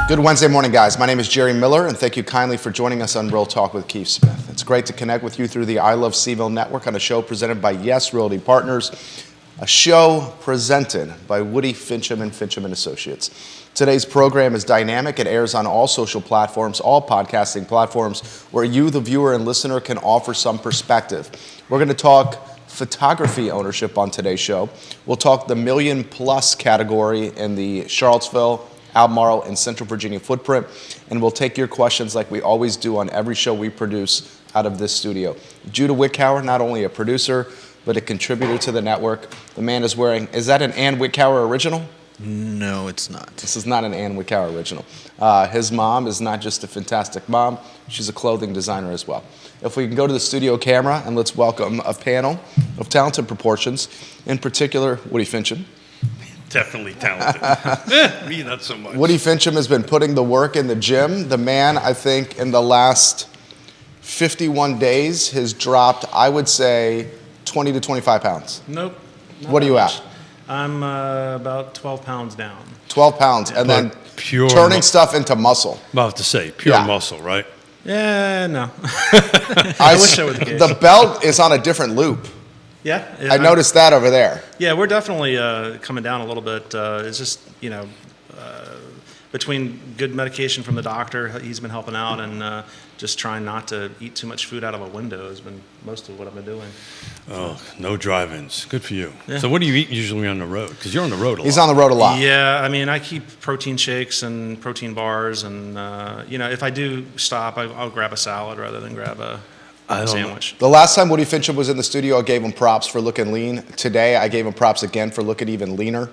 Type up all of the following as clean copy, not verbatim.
Good Wednesday morning, guys. My name is Jerry Miller, and thank you kindly for joining us on Real Talk with Keith Smith. It's great to connect with you through the I Love CVille Network on a show presented by Yes Realty Partners, a show presented by Woody Fincham and Fincham and Associates. Today's program is dynamic. It airs on all social platforms, all podcasting platforms, where you, the viewer and listener, can offer some perspective. We're going to talk photography ownership on today's show. We'll talk the million-plus category in the Charlottesville, Albemarle, and Central Virginia footprint, and we'll take your questions like we always do on every show we produce out of this studio. Judah Wickhauer, not only a producer, but a contributor to the network. The man is wearing, is that an Ann Wickhauer original? No, it's not. This is not an Ann Wickhauer original. His mom is not just a fantastic mom, she's a clothing designer as well. If we can go to the studio camera, and let's welcome a panel of talented proportions, in particular, Woody Fincham. Definitely talented. Me, not so much. Woody Fincham has been putting the work in the gym. The man, I think, in the last 51 days has dropped, I would say, 20 to 25 pounds. Nope. What are you at? I'm about 12 pounds down. 12 pounds, and then pure turning stuff into muscle. About to say, pure Yeah. muscle, right? Yeah, no. I wish that were the case. The belt is on a different loop. Yeah. I noticed that over there. Yeah, we're definitely coming down a little bit. It's just, between good medication from the doctor, he's been helping out, and just trying not to eat too much food out of a window has been most of what I've been doing. Oh, no drive-ins. Good for you. Yeah. So what do you eat usually on the road? Because you're on the road a lot. He's on the road a lot. Yeah, I mean, I keep protein shakes and protein bars, and, if I do stop, I'll grab a salad rather than grab a sandwich. The last time Woody Fincham was in the studio, I gave him props for looking lean. Today, I gave him props again for looking even leaner.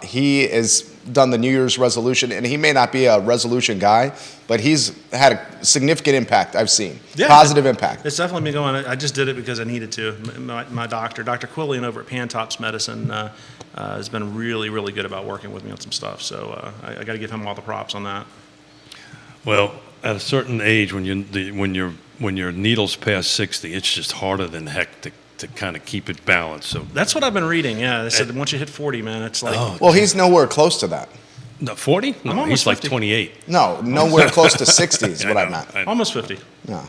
He has done the New Year's resolution, and he may not be a resolution guy, but he's had a significant impact, I've seen. Yeah, Positive impact. It's definitely been going. I just did it because I needed to. My doctor, Dr. Quillian over at Pantops Medicine, has been really, really good about working with me on some stuff. So I got to give him all the props on that. Well, at a certain age, when your needle's past 60, it's just harder than heck to kind of keep it balanced. So That's what I've been reading. Yeah, they said once you hit 40, man, it's like. Well, he's nowhere close to that. no, 40? No, I'm he's almost like 50. 28. No, nowhere close to 60 is I what I know, meant. I know. Almost 50. No.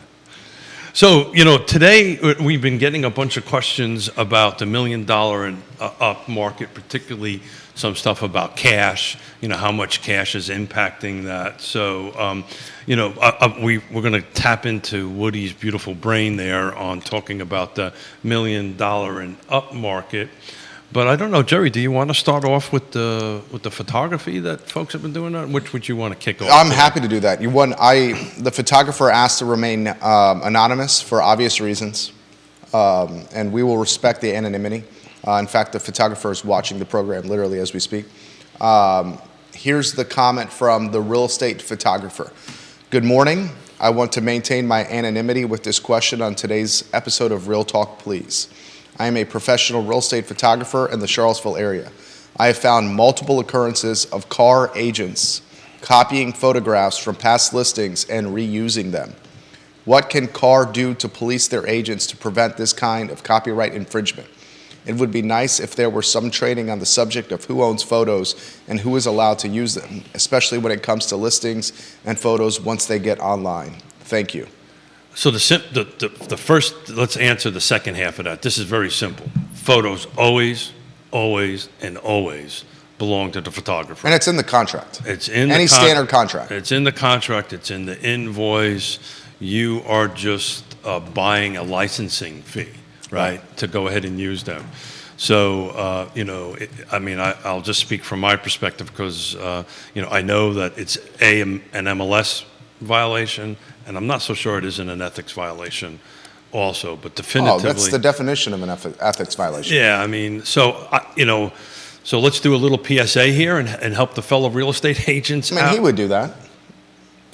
So, today we've been getting a bunch of questions about the $1 million and up market, particularly some stuff about cash, how much cash is impacting that. So, we're going to tap into Woody's beautiful brain there on talking about the $1 million and up market. But I don't know, Jerry, do you want to start off with the photography that folks have been doing? Which would you want to kick off? I'm happy to do that. The photographer asked to remain anonymous for obvious reasons, and we will respect the anonymity. In fact, the photographer is watching the program literally as we speak. Here's the comment from the real estate photographer. Good morning. I want to maintain my anonymity with this question on today's episode of Real Talk, please. I am a professional real estate photographer in the Charlottesville area. I have found multiple occurrences of car agents copying photographs from past listings and reusing them. What can CAR do to police their agents to prevent this kind of copyright infringement? It would be nice if there were some training on the subject of who owns photos and who is allowed to use them, especially when it comes to listings and photos once they get online. Thank you. So the first, let's answer the second half of that. This is very simple. Photos always, and always belong to the photographer. And it's in the contract. It's in any standard contract. It's in the contract. It's in the invoice. You are just buying a licensing fee, right, to go ahead and use them. So, I'll just speak from my perspective because, I know that it's an MLS violation, and I'm not so sure it isn't an ethics violation also, but definitively. Oh, that's the definition of an ethics violation. Yeah, so let's do a little PSA here and help the fellow real estate agents out. He would do that.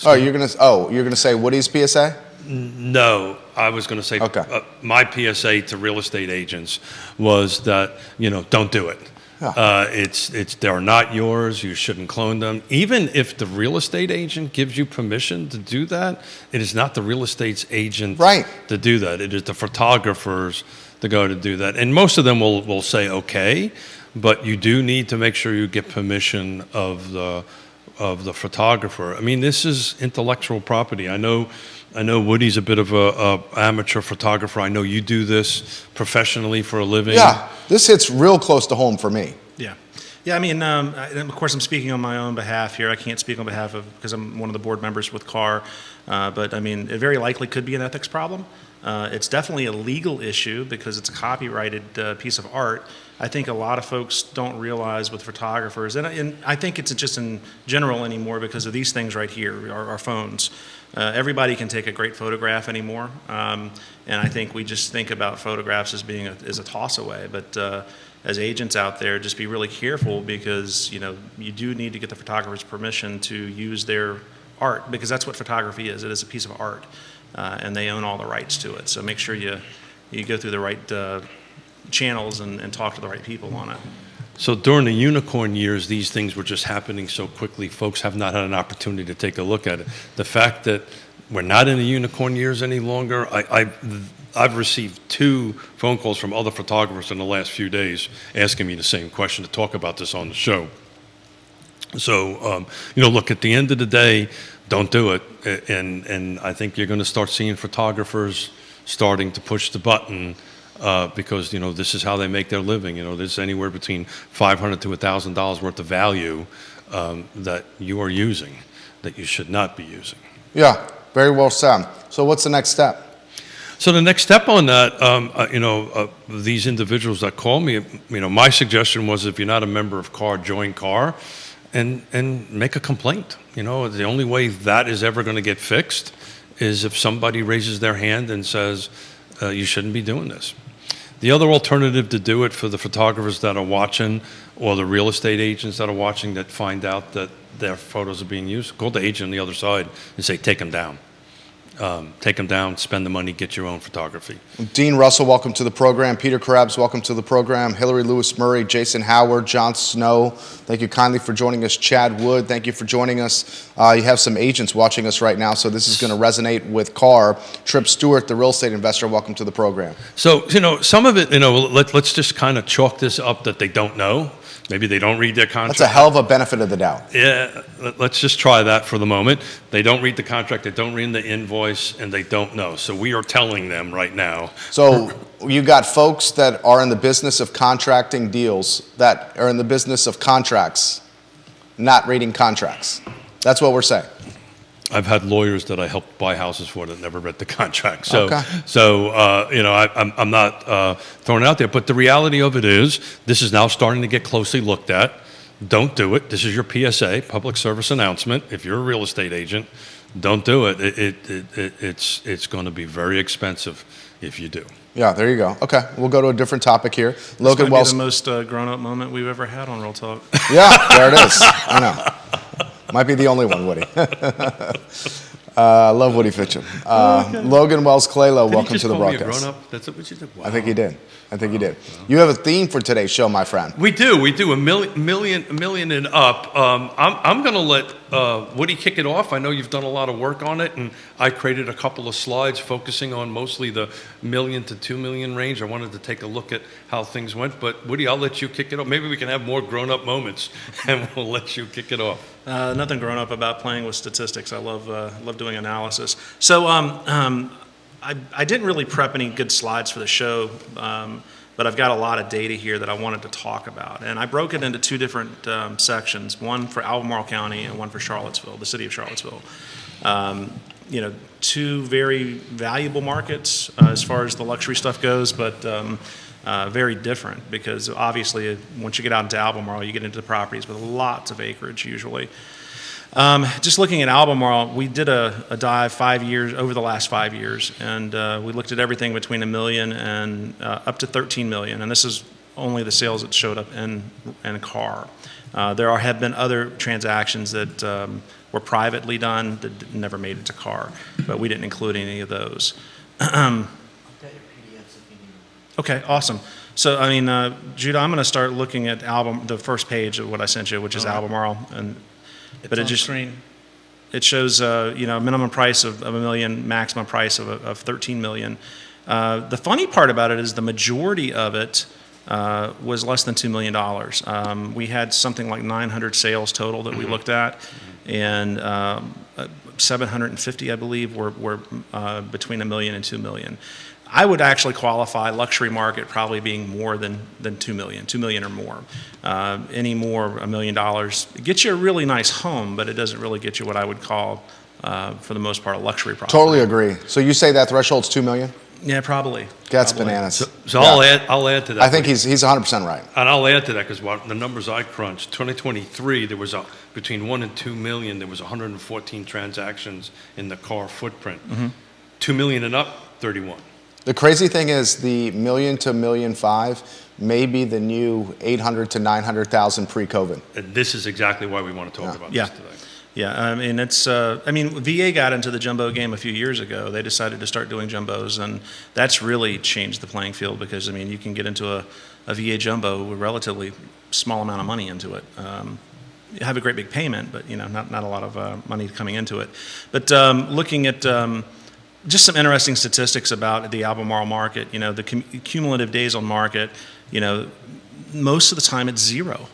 You're gonna say Woody's PSA? No, I was going to say my PSA to real estate agents was that, don't do it. They're not yours. You shouldn't clone them. Even if the real estate agent gives you permission to do that, it is not the real estate agent to do that. It is the photographers to go to do that. And most of them will say okay, but you do need to make sure you get permission of the of the photographer. I mean, this is intellectual property. I know Woody's a bit of a amateur photographer. I know you do this professionally for a living. Yeah, this hits real close to home for me. Yeah. Yeah, I mean, of course, I'm speaking on my own behalf here. I can't speak on behalf of, because I'm one of the board members with CAR. But, I mean, it very likely could be an ethics problem. It's definitely a legal issue because it's a copyrighted piece of art. I think a lot of folks don't realize with photographers, and I think it's just in general anymore because of these things right here, our phones. Everybody can take a great photograph anymore, and I think we just think about photographs as being as a toss away. But as agents out there, just be really careful because you do need to get the photographer's permission to use their art because that's what photography is. It is a piece of art, and they own all the rights to it. So make sure you go through the right channels and talk to the right people on it. So during the unicorn years, these things were just happening so quickly, folks have not had an opportunity to take a look at it. The fact that we're not in the unicorn years any longer, I've received 2 phone calls from other photographers in the last few days asking me the same question to talk about this on the show. So, look, at the end of the day, don't do it. And I think you're going to start seeing photographers starting to push the button because, this is how they make their living. There's anywhere between $500 to $1,000 worth of value that you are using that you should not be using. Yeah, very well said. So what's the next step? So the next step on that, these individuals that call me, my suggestion was if you're not a member of CAR, join CAR and make a complaint. The only way that is ever going to get fixed is if somebody raises their hand and says, you shouldn't be doing this. The other alternative to do it for the photographers that are watching or the real estate agents that are watching that find out that their photos are being used, call the agent on the other side and say, take them down. Take them down, spend the money, get your own photography. Dean Russell, welcome to the program. Peter Karabs, welcome to the program. Hillary Lewis Murray, Jason Howard, John Snow, thank you kindly for joining us. Chad Wood, thank you for joining us. You have some agents watching us right now, so this is going to resonate with CAR. Tripp Stewart, the real estate investor, welcome to the program. So, some of it, let's just kind of chalk this up that they don't know. Maybe they don't read their contract. That's a hell of a benefit of the doubt. Yeah, let's just try that for the moment. They don't read the contract, they don't read the invoice, and they don't know. So we are telling them right now. So you got folks that are in the business of contracting deals, that are in the business of contracts, not reading contracts. That's what we're saying. I've had lawyers that I helped buy houses for that never read the contract. So, Okay. I'm not throwing it out there. But the reality of it is, this is now starting to get closely looked at. Don't do it. This is your PSA, public service announcement. If you're a real estate agent, don't do it. It's going to be very expensive if you do. Yeah, there you go. Okay, we'll go to a different topic here. It's Logan going to Wells. be the most grown-up moment we've ever had on Real Talk. Yeah, there it is. I know. Might be the only one, Woody. Love Woody Fincham. Logan Wells Claylow, welcome to the broadcast. Grown-up? That's what you did? Wow. I think he did. You have a theme for today's show, my friend. We do a million and up. I'm going to let Woody kick it off. I know you've done a lot of work on it, and I created a couple of slides focusing on mostly the $1 million to $2 million range. I wanted to take a look at how things went, but Woody, I'll let you kick it off. Maybe we can have more grown-up moments, and we'll let you kick it off. Nothing grown up about playing with statistics. I love doing analysis. So I didn't really prep any good slides for the show, but I've got a lot of data here that I wanted to talk about. And I broke it into 2 different sections, one for Albemarle County and one for Charlottesville, the city of Charlottesville. 2 very valuable markets as far as the luxury stuff goes, but very different because obviously once you get out into Albemarle, you get into properties with lots of acreage usually. Just looking at Albemarle, we did a dive 5 years, over the last 5 years, and we looked at everything between $1 million and up to $13 million, and this is only the sales that showed up in CAR. There have been other transactions that were privately done that never made it to CAR, but we didn't include any of those. Okay, awesome. So, I mean, Judah, I'm going to start looking at the first page of what I sent you, which is Albemarle, but it shows a minimum price of $1 million, maximum price of $13 million. The funny part about it is the majority of it was less than $2 million. We had something like 900 sales total that we looked at. and 750, I believe, were between $1 million and $2 million. I would actually qualify luxury market probably being more than $2 million, $2 million or more. Any more, $1 million. It gets you a really nice home, but it doesn't really get you what I would call, for the most part, a luxury property. Totally agree. So you say that threshold's $2 million? Yeah, probably. That's Probably. bananas. So Yeah. I'll add to that. I think he's 100% right. And I'll add to that because the numbers I crunched, 2023, there was between 1 and 2 million, there was 114 transactions in the car footprint. 2 million and up, 31. The crazy thing is the $1 million to $1.5 million may be the new 800 to 900,000 pre-COVID. And this is exactly why we want to talk about Yeah. this today. Yeah, I mean, VA got into the jumbo game a few years ago. They decided to start doing jumbos, and that's really changed the playing field because, I mean, you can get into a VA jumbo with a relatively small amount of money into it. You have a great big payment, but, not a lot of money coming into it. But looking at just some interesting statistics about the Albemarle market, the cumulative days on market, most of the time it's zero.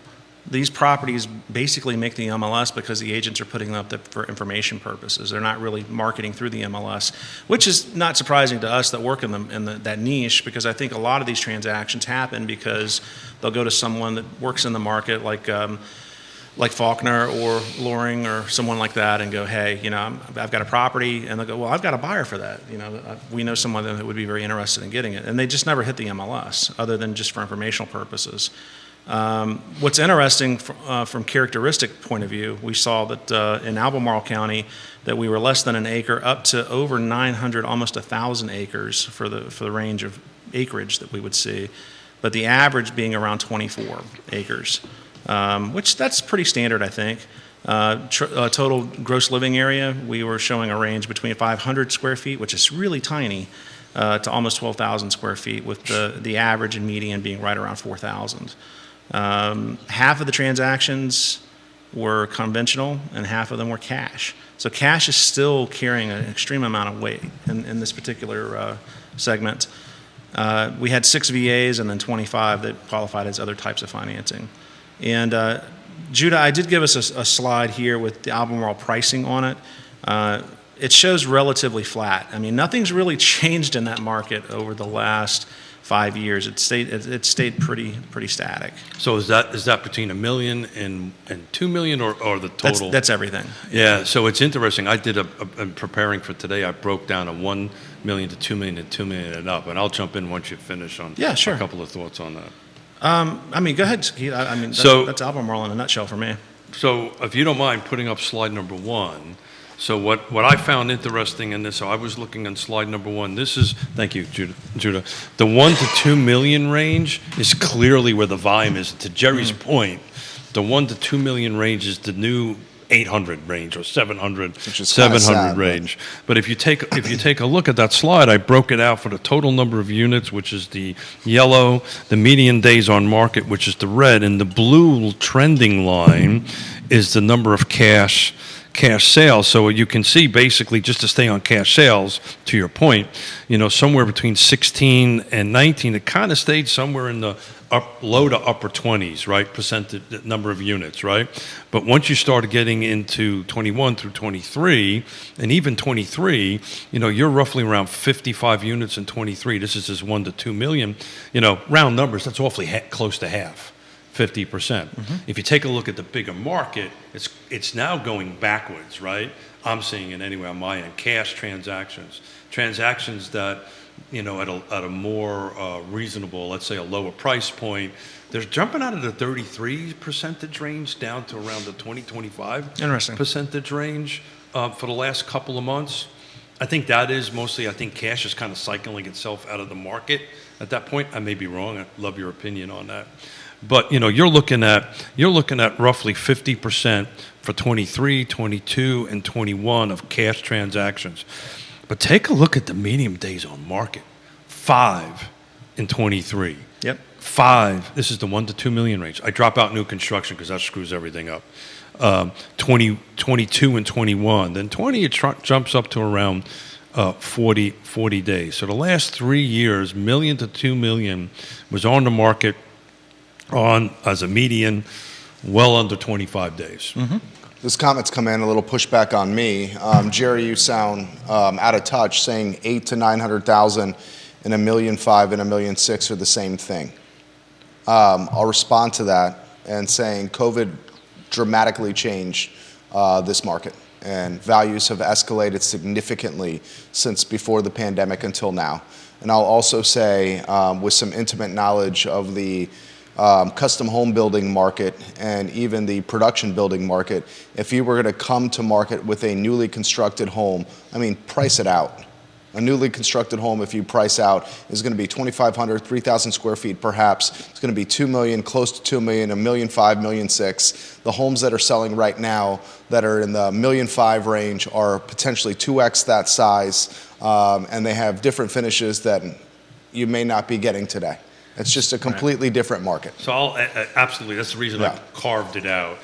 These properties basically make the MLS because the agents are putting them up for information purposes. They're not really marketing through the MLS, which is not surprising to us that work in that niche, because I think a lot of these transactions happen because they'll go to someone that works in the market like Faulkner or Loring or someone like that and go, hey, I've got a property, and they'll go, well, I've got a buyer for that. We know someone that would be very interested in getting it, and they just never hit the MLS other than just for informational purposes. What's interesting from characteristic point of view, we saw that in Albemarle County that we were less than an acre up to over 900, almost 1,000 acres for the range of acreage that we would see, but the average being around 24 acres, which that's pretty standard, I think. Total gross living area, we were showing a range between 500 square feet, which is really tiny, to almost 12,000 square feet, with the average and median being right around 4,000. Half of the transactions were conventional and half of them were cash. So cash is still carrying an extreme amount of weight in this particular segment. We had 6 VAs and then 25 that qualified as other types of financing. And Judah, I did give us a slide here with the Albemarle pricing on it. It shows relatively flat. I mean, nothing's really changed in that market over the last 5 years. It stayed pretty static. So is that between $1 million and $2 million or the total? That's everything. Yeah. So it's interesting. I did in preparing for today, I broke down a $1 million to $2 million and $2 million and up, and I'll jump in once you finish on a couple of thoughts on that. I mean, go ahead. I mean, that's Albemarle in a nutshell for me. So if you don't mind putting up slide number 1. So what I found interesting in this, so I was looking on slide number 1. This is, thank you, Judah. The 1 to 2 million range is clearly where the volume is. To Jerry's point, the 1 to 2 million range is the new 800 range or 700 sad, range. But if you take a look at that slide, I broke it out for the total number of units, which is the yellow, the median days on market, which is the red, and the blue trending line is the number of cash sales. So you can see basically, just to stay on cash sales, to your point, somewhere between 16 and 19, it kind of stayed somewhere in the low to upper 20s, right? Percentage number of units, right? But once you started getting into 21 through 23, and even 23, you're roughly around 55 units in 23. This is just 1 to 2 million. Round numbers, that's awfully close to half. 50%. Mm-hmm. If you take a look at the bigger market, it's now going backwards, right? I'm seeing it anyway on my end. Cash transactions that, at a more reasonable, let's say a lower price point, they're jumping out of the 33% range down to around the 20-25% Interesting. range for the last couple of months. I think that is mostly, cash is kind of cycling itself out of the market at that point. I may be wrong. I'd love your opinion on that. But you're looking at roughly 50% for 23, 22, and 21 of cash transactions. But take a look at the median days on market. 5 in 23. Yep. 5. This is the 1 to 2 million range. I drop out new construction because that screws everything up. 22 and 21. Then 20 it jumps up to around 40 days. So the last 3 years, $1 million to $2 million was on the market as a median, well under 25 days. Mm-hmm. This comment's come in, a little pushback on me. Jerry, you sound out of touch, saying 800 to 900,000 and $1.5 million and $1.6 million are the same thing. I'll respond to that and saying COVID dramatically changed this market, and values have escalated significantly since before the pandemic until now. And I'll also say, with some intimate knowledge of the custom home building market and even the production building market, if you were going to come to market with a newly constructed home, I mean, price it out. A newly constructed home, if you price out, is going to be 2,500, 3,000 square feet perhaps. It's going to be $2 million, close to $2 million, $1.5 million, $1.6 million. The homes that are selling right now that are in the $1.5 million range are potentially 2x that size, and they have different finishes that you may not be getting today. It's just a completely different market. So absolutely, that's the reason I carved it out.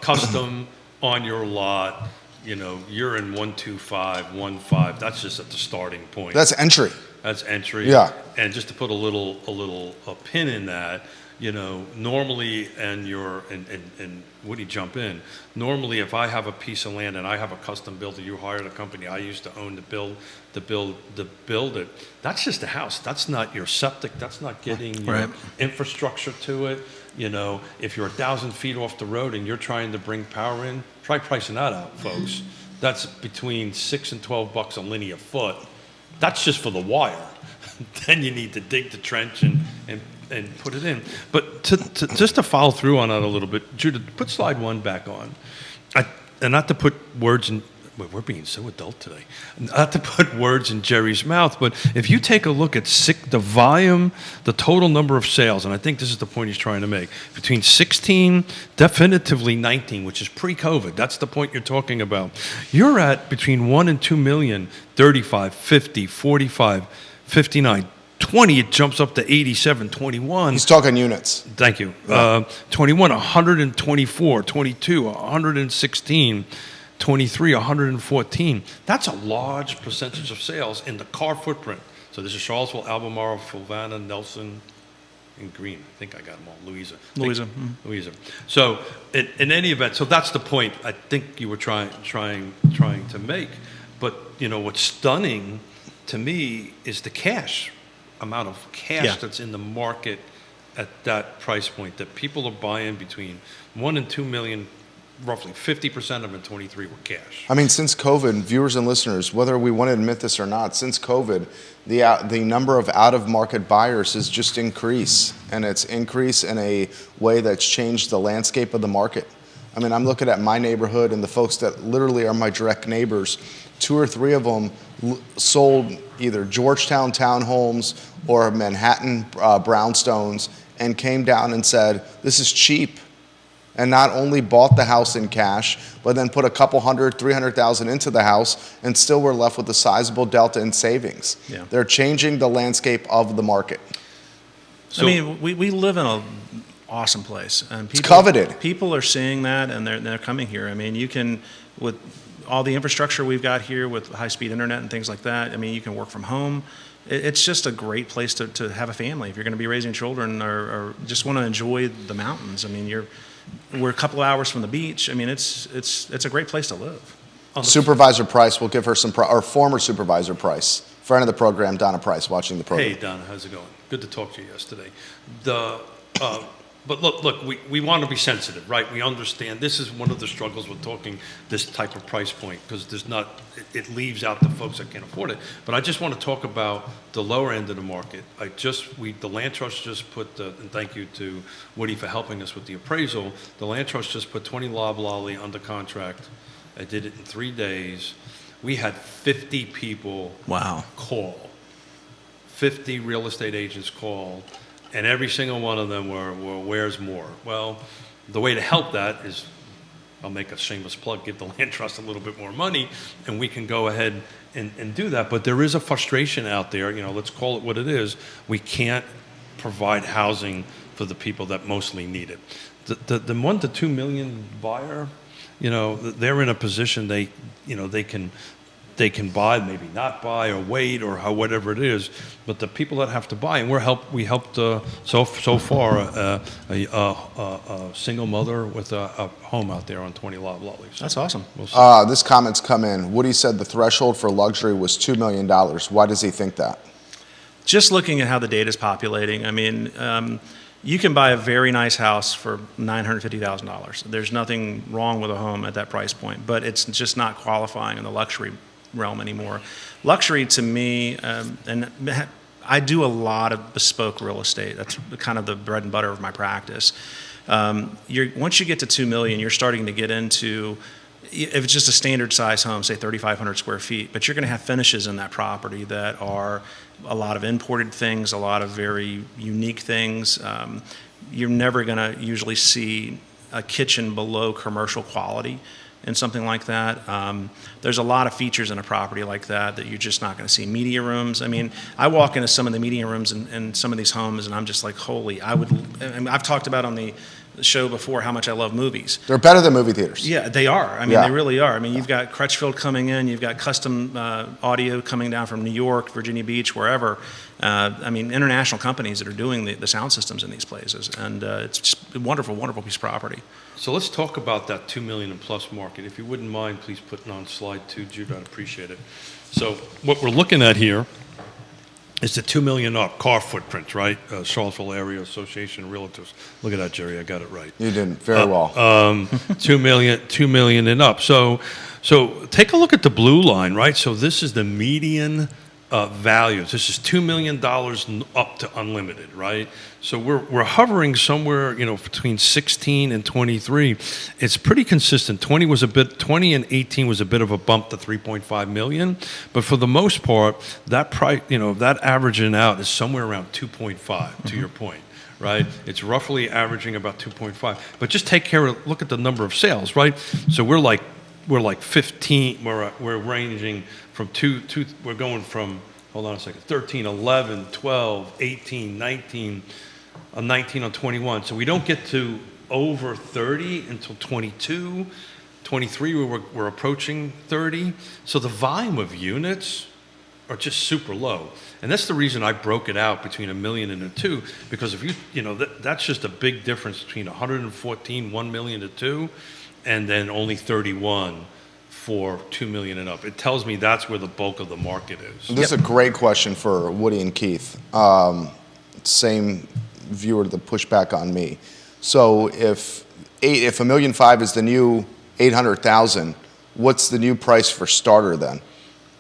Custom on your lot, you're in 125, 15. That's just at the starting point. That's entry. That's entry. Yeah. And just to put a little pin in that, normally, and Woody, jump in. Normally, if I have a piece of land and I have a custom builder, you hired a company I used to own to build it. That's just a house. That's not your septic. That's not getting your infrastructure to it. If you're 1,000 feet off the road and you're trying to bring power in, try pricing that out, folks. That's between $6 and $12 a linear foot. That's just for the wire. Then you need to dig the trench and put it in. But just to follow through on that a little bit, Judah, put slide 1 back on. And not to put words in, we're being so adult today. Not to put words in Jerry's mouth, but if you take a look at the volume, the total number of sales, and I think this is the point he's trying to make, between 16, definitively 19, which is pre-COVID, that's the point you're talking about. You're at between 1 and 2 million, 35, 50, 45, 59, 20, it jumps up to 87, 21. He's talking units. Thank you. 21, 124, 22, 116, 23, 114. That's a large percentage of sales in the car footprint. So this is Charlottesville, Albemarle, Fulvana, Nelson, and Green. I think I got them all. Louisa. So in any event, so that's the point I think you were trying to make. But what's stunning to me is the amount of cash that's in the market at that price point, that people are buying between 1 and 2 million. Roughly 50% of them in 23 were cash. I mean, since COVID, viewers and listeners, whether we want to admit this or not, since COVID, the number of out-of-market buyers has just increased, and it's increased in a way that's changed the landscape of the market. I mean, I'm looking at my neighborhood and the folks that literally are my direct neighbors. 2 or 3 of them sold either Georgetown townhomes or Manhattan brownstones and came down and said, this is cheap. And not only bought the house in cash, but then put a couple hundred, 300,000 into the house, and still were left with a sizable delta in savings. Yeah. They're changing the landscape of the market. So, I mean, we live in an awesome place, and it's coveted. People are seeing that, and they're coming here. I mean, you can, with all the infrastructure we've got here, with high-speed internet and things like that. I mean, you can work from home. It's just a great place to have a family if you're going to be raising children or just want to enjoy the mountains. I mean, we're a couple hours from the beach. I mean, it's a great place to live. Supervisor Price, we'll give her or former Supervisor Price, friend of the program, Donna Price, watching the program. Hey, Donna, how's it going? Good to talk to you yesterday. But look, we want to be sensitive, right? We understand this is one of the struggles with talking this type of price point, because it leaves out the folks that can't afford it. But I just want to talk about the lower end of the market. The Land Trust just put, and thank you to Woody for helping us with the appraisal, the Land Trust just put 20 Loblolly under contract. I did it in 3 days. We had 50 people call. 50 real estate agents called. And every single one of them were where's more? Well, the way to help that is, I'll make a shameless plug, give the Land Trust a little bit more money, and we can go ahead and do that. But there is a frustration out there. Let's call it what it is. We can't provide housing for the people that mostly need it. The 1 to 2 million buyer, they're in a position they can they can buy, maybe not buy, or wait, or whatever it is. But the people that have to buy, and we helped so far a single mother with a home out there on 20 Lovelolly. So That's awesome. we'll see. This comment's come in. Woody said the threshold for luxury was $2 million. Why does he think that? Just looking at how the data is populating, I mean, you can buy a very nice house for $950,000. There's nothing wrong with a home at that price point, but it's just not qualifying in the luxury realm anymore. Luxury to me, and I do a lot of bespoke real estate. That's kind of the bread and butter of my practice. Once you get to $2 million, you're starting to get into, if it's just a standard size home, say 3,500 square feet, but you're going to have finishes in that property that are a lot of imported things, a lot of very unique things. You're never going to usually see a kitchen below commercial quality in something like that. There's a lot of features in a property like that you're just not going to see. Media rooms. I mean, I walk into some of the media rooms in some of these homes, and I'm just like, holy! I've talked about on the show before how much I love movies. They're better than movie theaters. Yeah, they are. I mean, Yeah. they really are. I mean, you've got Crutchfield coming in, you've got custom audio coming down from New York, Virginia Beach, wherever. I mean, international companies that are doing the sound systems in these places, and it's just a wonderful, wonderful piece of property. So let's talk about that 2 million and plus market. If you wouldn't mind, please put it on slide 2, Jude. I'd appreciate it. So what we're looking at here is the 2 million up car footprint, right? Charlottesville Area Association of Realtors. Look at that, Jerry. I got it right. You did very well. 2 million and up. So take a look at the blue line, right? So this is the median values. This is $2 million up to unlimited, right? So we're hovering somewhere, between 16 and 23. It's pretty consistent. 20 and 18 was a bit of a bump to 3.5 million, but for the most part, that price, that averaging out is somewhere around 2.5. To your point. Right, it's roughly averaging about 2.5. But just look at the number of sales, right? So we're like 15. We're ranging from we're going from, hold on a second, 13, 11, 12, 18, 19, 19 on 21. So we don't get to over 30 until 22, 23. We're approaching 30. So the volume of units are just super low. And that's the reason I broke it out between $1 million and $2 million, because if that's just a big difference between 114, 1 million to 2, and then only 31 for 2 million and up. It tells me that's where the bulk of the market is. This is a great question for Woody and Keith. Same viewer to push back on me. So if $1.5 million is the new 800,000, what's the new price for starter then?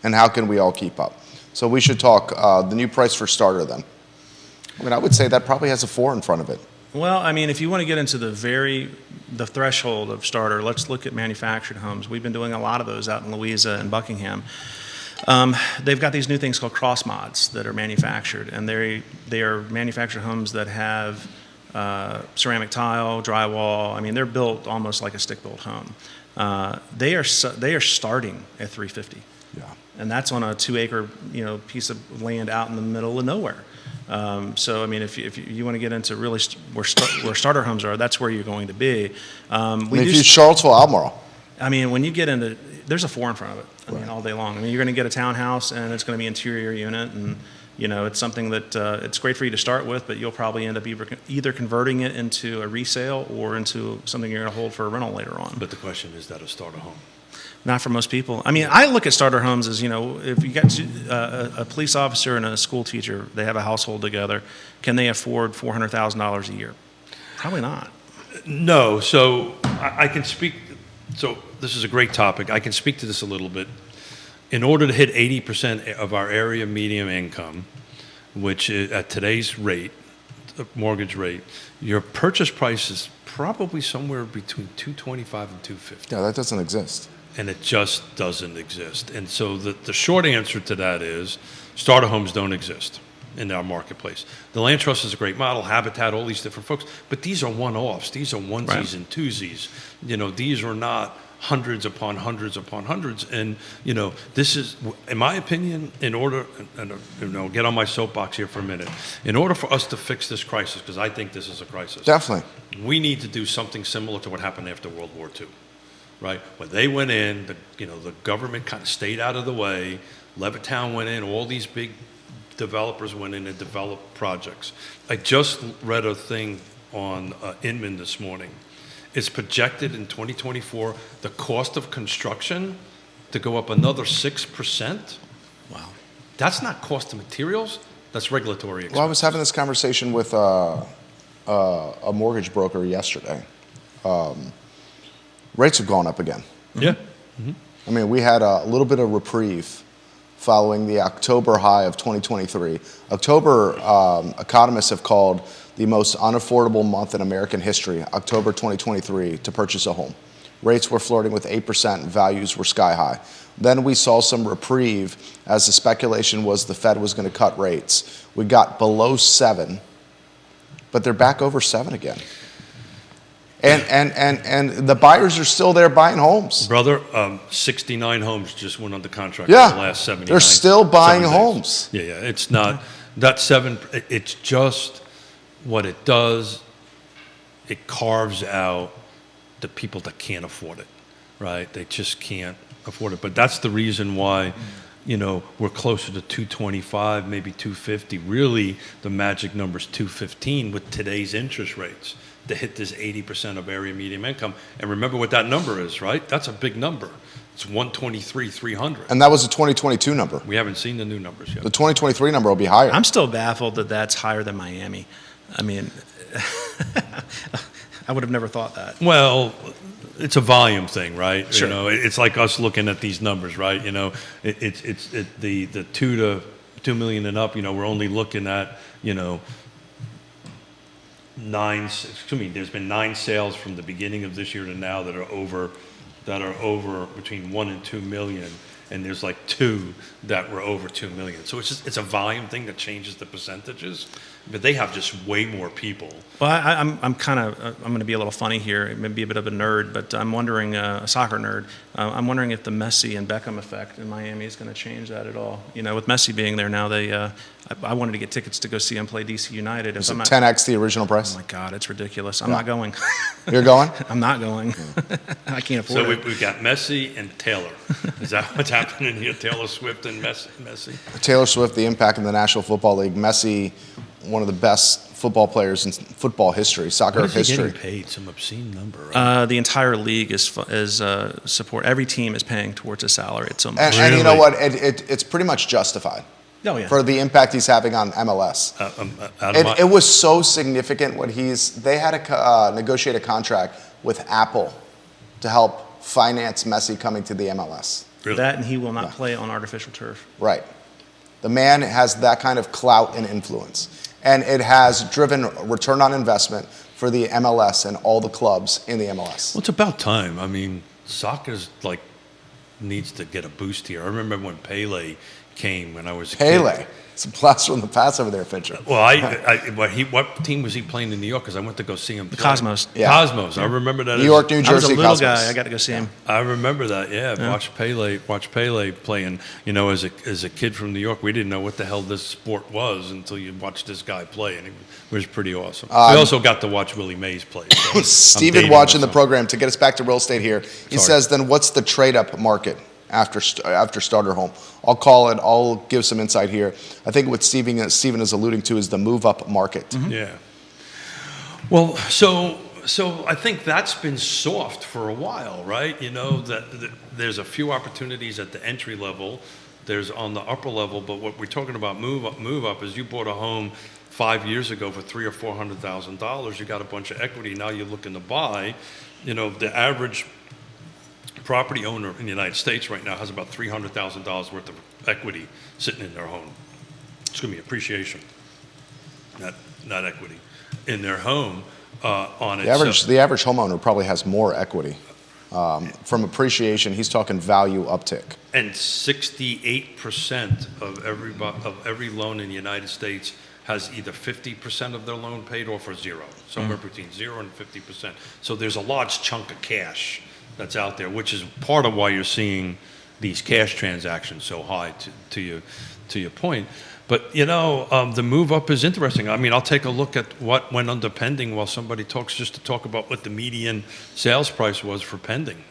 And how can we all keep up? So we should talk the new price for starter then. I mean, I would say that probably has a 4 in front of it. Well, I mean, if you want to get into the threshold of starter, let's look at manufactured homes. We've been doing a lot of those out in Louisa and Buckingham. They've got these new things called cross mods that are manufactured, and they are manufactured homes that have ceramic tile, drywall. I mean, they're built almost like a stick-built home. They are starting at $350,000. Yeah. And that's on a 2-acre, piece of land out in the middle of nowhere. So, I mean, if you want to get into really where starter homes are, that's where you're going to be. If you use Charlottesville, Albemarle. I mean, when you get into, there's a 4 in front of it. I mean, Right. all day long. I mean, you're going to get a townhouse, and it's going to be interior unit, and it's something that it's great for you to start with, but you'll probably end up either converting it into a resale or into something you're going to hold for a rental later on. But the question is that a starter home? Not for most people. I mean, I look at starter homes as, if you got a police officer and a school teacher, they have a household together, can they afford $400,000 a year? Probably not. No. So I can speak. So this is a great topic. I can speak to this a little bit. In order to hit 80% of our area median income, which is at today's rate, mortgage rate, your purchase price is probably somewhere between $225,000 and $250,000. Yeah, that doesn't exist. And it just doesn't exist. And so the short answer to that is starter homes don't exist in our marketplace. The Land Trust is a great model, Habitat, all these different folks, but these are one-offs. These are onesies Right. and twosies. These are not hundreds upon hundreds upon hundreds. And, this is, in my opinion, in order, and get on my soapbox here for a minute, in order for us to fix this crisis, because I think this is a crisis, Definitely. we need to do something similar to what happened after World War II. right? When they went in, the government kind of stayed out of the way. Levittown went in. All these big developers went in and developed projects. I just read a thing on Inman this morning. It's projected in 2024 the cost of construction to go up another 6%. Wow. That's not cost of materials. That's regulatory expense. Well, I was having this conversation with a mortgage broker yesterday. Rates have gone up again. Yeah. I mean, we had a little bit of reprieve following the October high of 2023. October, economists have called the most unaffordable month in American history, October 2023, to purchase a home. Rates were flirting with 8%, values were sky high. Then we saw some reprieve as the speculation was the Fed was going to cut rates. We got below 7, but they're back over 7 again. And the buyers are still there buying homes. Brother, 69 homes just went under contract Yeah, in the last 79. they're still buying 7 days. homes. Yeah, it's not, that 7, it's just what it does. It carves out the people that can't afford it, right? They just can't afford it. But that's the reason why, we're closer to 225, maybe 250. Really, the magic number is 215 with today's interest rates to hit this 80% of area median income. And remember what that number is, right? That's a big number. It's 123, 300. And that was a 2022 number. We haven't seen the new numbers yet. The 2023 number will be higher. I'm still baffled that that's higher than Miami. I mean, I would have never thought that. Well, it's a volume thing, right? Sure. It's like us looking at these numbers, right? It's the 2 million and up. We're only looking at there's been 9 sales from the beginning of this year to now that are over between 1 and 2 million, and there's like 2 that were over 2 million. So it's a volume thing that changes the percentages, but they have just way more people. Well, I'm going to be a little funny here. It may be a bit of a nerd, but I'm wondering, a soccer nerd. I'm wondering if the Messi and Beckham effect in Miami is going to change that at all. With Messi being there now, I wanted to get tickets to go see him play DC United. Is it 10x the original price? Oh my God, it's ridiculous. I'm not going. You're going? I'm not going. I can't afford So it. we've got Messi and Taylor. Is that what's happening here? Taylor Swift and Messi? Taylor Swift, the impact in the National Football League. Messi, one of the best football players in football history, soccer What is he history. getting paid? Some obscene number, right? The entire league is support. Every team is paying towards his salary at some point. And you know Really? what? It's pretty much justified Oh, yeah. for the impact he's having on MLS. It was so significant what they had to negotiate a contract with Apple to help finance Messi coming to the MLS. Really? That, and he will not play on artificial turf. Right. The man has that kind of clout and influence. And it has driven return on investment for the MLS and all the clubs in the MLS. Well, it's about time. I mean, soccer's needs to get a boost here. I remember when Pele came when I was a kid. Pele. It's a blast from the past over there, Fincham. Well, what team was he playing in New York? Because I went to go see him. The play. Cosmos. Yeah. Cosmos. I remember that. New York, New I was Jersey, a little Cosmos. guy. I got to go see him. I remember that. Yeah, watch Pele playing. As a kid from New York, we didn't know what the hell this sport was until you watched this guy play, and it was pretty awesome. We also got to watch Willie Mays play. So Steven watching the program, to get us back to real estate here, he says, then what's the trade-up market after starter home? I'll call it, I'll give some insight here. I think what Steven is alluding to is the move-up market. Mm-hmm. Yeah. Well, so I think that's been soft for a while, right? That there's a few opportunities at the entry level. There's on the upper level, but what we're talking about move up is you bought a home 5 years ago for $300,000 or $400,000. You got a bunch of equity. Now you're looking to buy. The average property owner in the United States right now has about $300,000 worth of equity sitting in their home. It's going to be appreciation, not equity, in their home on it. The average homeowner probably has more equity. From appreciation, he's talking value uptick. And 68% of every loan in the United States has either 50% of their loan paid or for zero, somewhere between 0 and 50%. So there's a large chunk of cash that's out there, which is part of why you're seeing these cash transactions so high, to your point. But the move up is interesting. I mean, I'll take a look at what went under pending while somebody talks, just to talk about what the median sales price was for pending.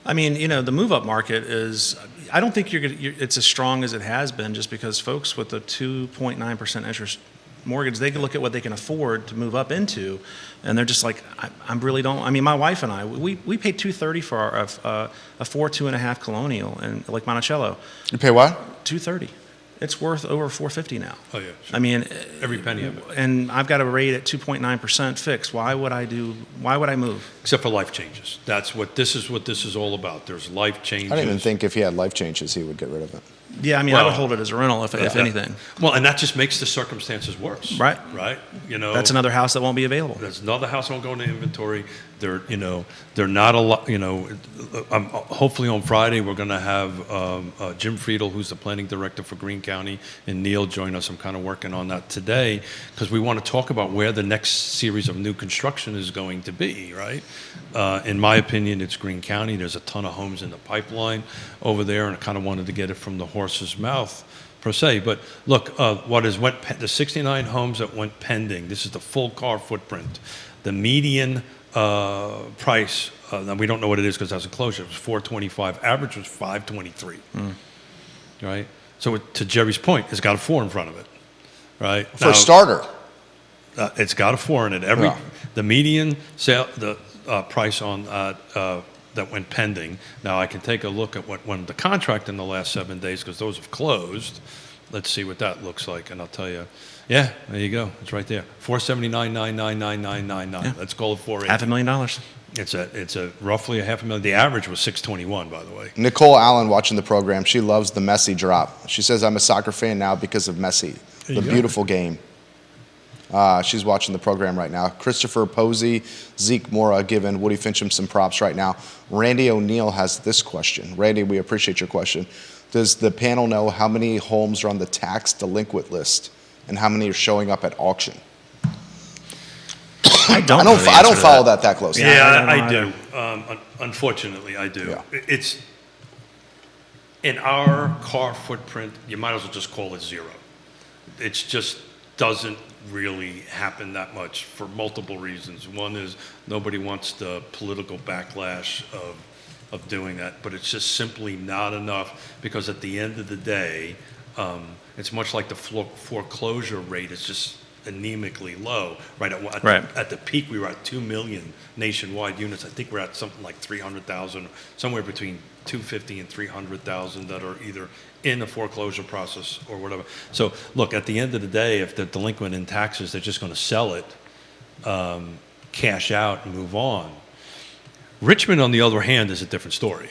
I mean, the move-up market is, I don't think it's as strong as it has been, just because folks with a 2.9% interest mortgage, they can look at what they can afford to move up into, and they're just like, I really don't. I mean, my wife and I, we paid $230 for a 2.5 Colonial in Lake Monticello. You pay what? $230. It's worth over $450 now. Oh, yeah. Sure. I mean, Every penny of it. And I've got a rate at 2.9% fixed. Why would I move? Except for life changes. This is all about. There's life changes. I didn't even think if he had life changes, he would get rid of it. Yeah, I mean, I would hold it as a rental if anything. Well, and that just makes the circumstances worse. Right. Right. That's another house that won't be available. There's another house that won't go into inventory. They're not a lot. Hopefully on Friday we're going to have Jim Friedel, who's the planning director for Greene County, and Neil join us. I'm kind of working on that today because we want to talk about where the next series of new construction is going to be. Right. In my opinion, it's Greene County. There's a ton of homes in the pipeline over there, and I kind of wanted to get it from the horse's mouth per se. But look, the 69 homes that went pending. This is the full car footprint. The median price, and we don't know what it is because that's a closure. It was $425. Average was $523. Right. So to Jerry's point, it's got a 4 in front of it. Right. For a starter. It's got a 4 in it. The median sale, the price on that went pending. Now I can take a look at what went the contract in the last 7 days because those have closed. Let's see what that looks like, and I'll tell you. Yeah, there you go. It's right there. $479,999,999. Yeah. Let's call it $480. $500,000. It's a roughly $500,000. The average was $621, by the way. Nicole Allen watching the program. She loves the Messi drop. She says, "I'm a soccer fan now because of Messi, the beautiful game." She's watching the program right now. Christopher Posey, Zeke Mora giving Woody Fincham some props right now. Randy O'Neill has this question. Randy, we appreciate your question. Does the panel know how many homes are on the tax delinquent list and how many are showing up at auction? I don't follow that closely. Yeah, I do. Unfortunately, I do. Yeah. It's in our car footprint. You might as well just call it zero. It just doesn't really happen that much for multiple reasons. One is nobody wants the political backlash of doing that, but it's just simply not enough because at the end of the day, it's much like the foreclosure rate is just anemically low. Right at the peak, we were at 2 million nationwide units. I think we're at something like 300,000, somewhere between 250 and 300,000 that are either in the foreclosure process or whatever. So look, at the end of the day, if they're delinquent in taxes, they're just going to sell it, cash out, and move on. Richmond, on the other hand, is a different story.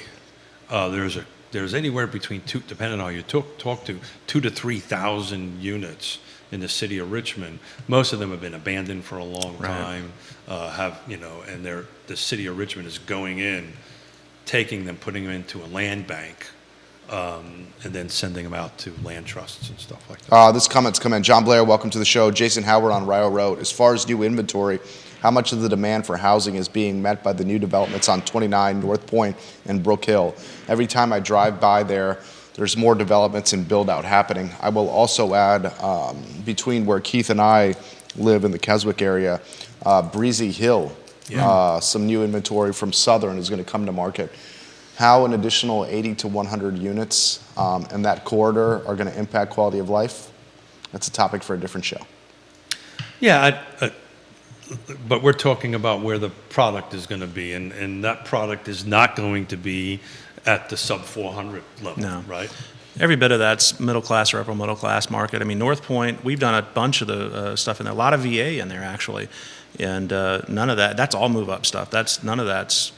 There's anywhere between depending on who you talk to, 2,000 to 3,000 units in the city of Richmond. Most of them have been abandoned for a long time. And the city of Richmond is going in, taking them, putting them into a land bank, and then sending them out to land trusts and stuff like that. This comment's come in. John Blair, welcome to the show. Jason Howard on Rio Road. As far as new inventory, how much of the demand for housing is being met by the new developments on 29 North Point and Brook Hill? Every time I drive by there's more developments and build-out happening. I will also add, between where Keith and I live in the Keswick area, Breezy Hill, some new inventory from Southern is going to come to market. How an additional 80 to 100 units in that corridor are going to impact quality of life, that's a topic for a different show. Yeah, but we're talking about where the product is going to be, and that product is not going to be at the sub 400 level, right? Every bit of that's middle class or upper middle class market. I mean, North Point, we've done a bunch of the stuff in there, a lot of VA in there actually, and none of that's all move up stuff. None of that's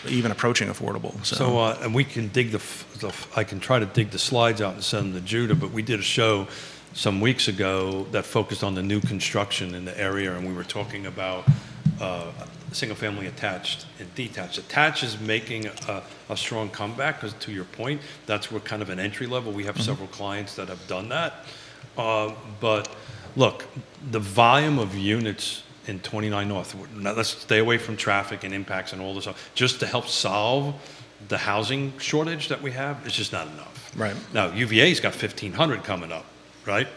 even approaching affordable. So and we can dig I can try to dig the slides out and send them to Judah, but we did a show some weeks ago that focused on the new construction in the area, and we were talking about single-family attached and detached. Attached is making a strong comeback because, to your point, that's where kind of an entry level. We have several clients that have done that. But look, the volume of units in 29 North, now let's stay away from traffic and impacts and all this stuff, just to help solve the housing shortage that we have, it's just not enough. Right. Now, UVA's got 1,500 coming up, right?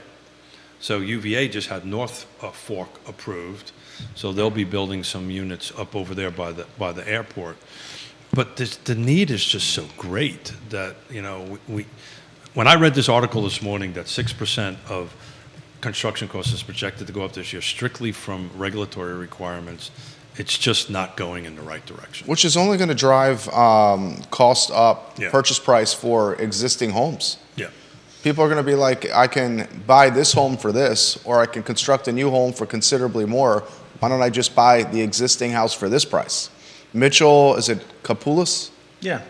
So UVA just had North Fork approved, so they'll be building some units up over there by the airport. But the need is just so great that, when I read this article this morning that 6% of construction costs is projected to go up this year strictly from regulatory requirements, it's just not going in the right direction. Which is only going to drive cost up, Yeah. purchase price for existing homes. Yeah. People are going to be like, I can buy this home for this, or I can construct a new home for considerably more. Why don't I just buy the existing house for this price? Mitchell, is it Kapoulis? Yeah.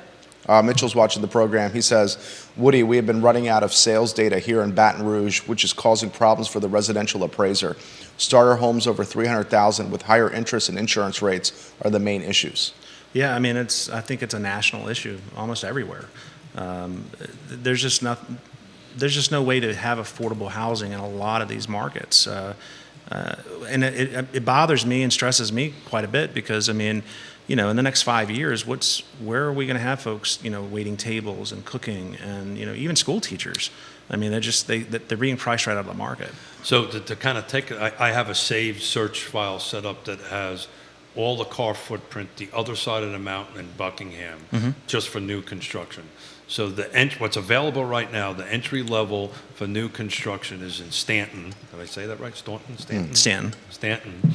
Mitchell's watching the program. He says, Woody, we have been running out of sales data here in Baton Rouge, which is causing problems for the residential appraiser. Starter homes over $300,000 with higher interest and insurance rates are the main issues. Yeah, I mean, I think it's a national issue almost everywhere. There's just no way to have affordable housing in a lot of these markets. And it bothers me and stresses me quite a bit because, I mean, in the next 5 years, where are we going to have folks, waiting tables and cooking and, even school teachers? I mean, they're being priced right out of the market. So to kind of take, I have a saved search file set up that has all the car footprint, the other side of the mountain in Buckingham, just for new construction. So what's available right now, the entry level for new construction is in Stanton. Did I say that right? Stanton? Stanton. Stanton,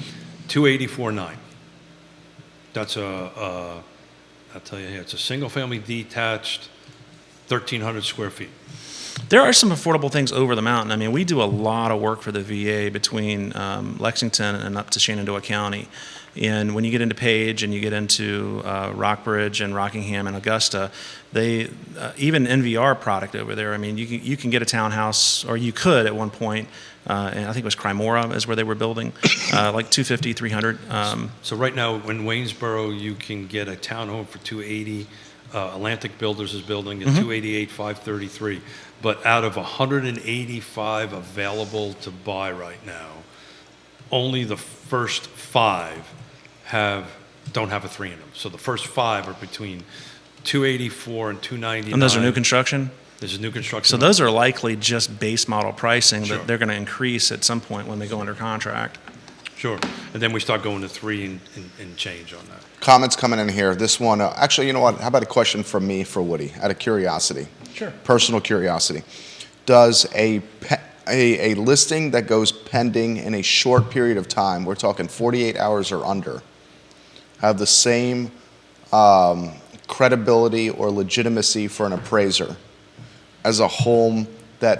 284.9. That's I'll tell you here, it's a single-family detached, 1,300 square feet. There are some affordable things over the mountain. I mean, we do a lot of work for the VA between Lexington and up to Shenandoah County. And when you get into Page and you get into Rockbridge and Rockingham and Augusta, they even NVR product over there. I mean, you can get a townhouse, or you could at one point, and I think it was Crymora is where they were building, like 250, 300. So right now in Waynesboro, you can get a townhome for 280. Atlantic Builders is building at 288, 533. But out of 185 available to buy right now, only the first 5 don't have a 3 in them. So the first 5 are between 284 and 299. And those are new construction? There's a new construction. So those are likely just base model pricing Sure. that they're going to increase at some point when they go under contract. Sure. And then we start going to 3 and change on that. Comments coming in here. This one, actually, you know what? How about a question from me for Woody, out of curiosity? Sure. Personal curiosity. Does a listing that goes pending in a short period of time, we're talking 48 hours or under, have the same credibility or legitimacy for an appraiser as a home that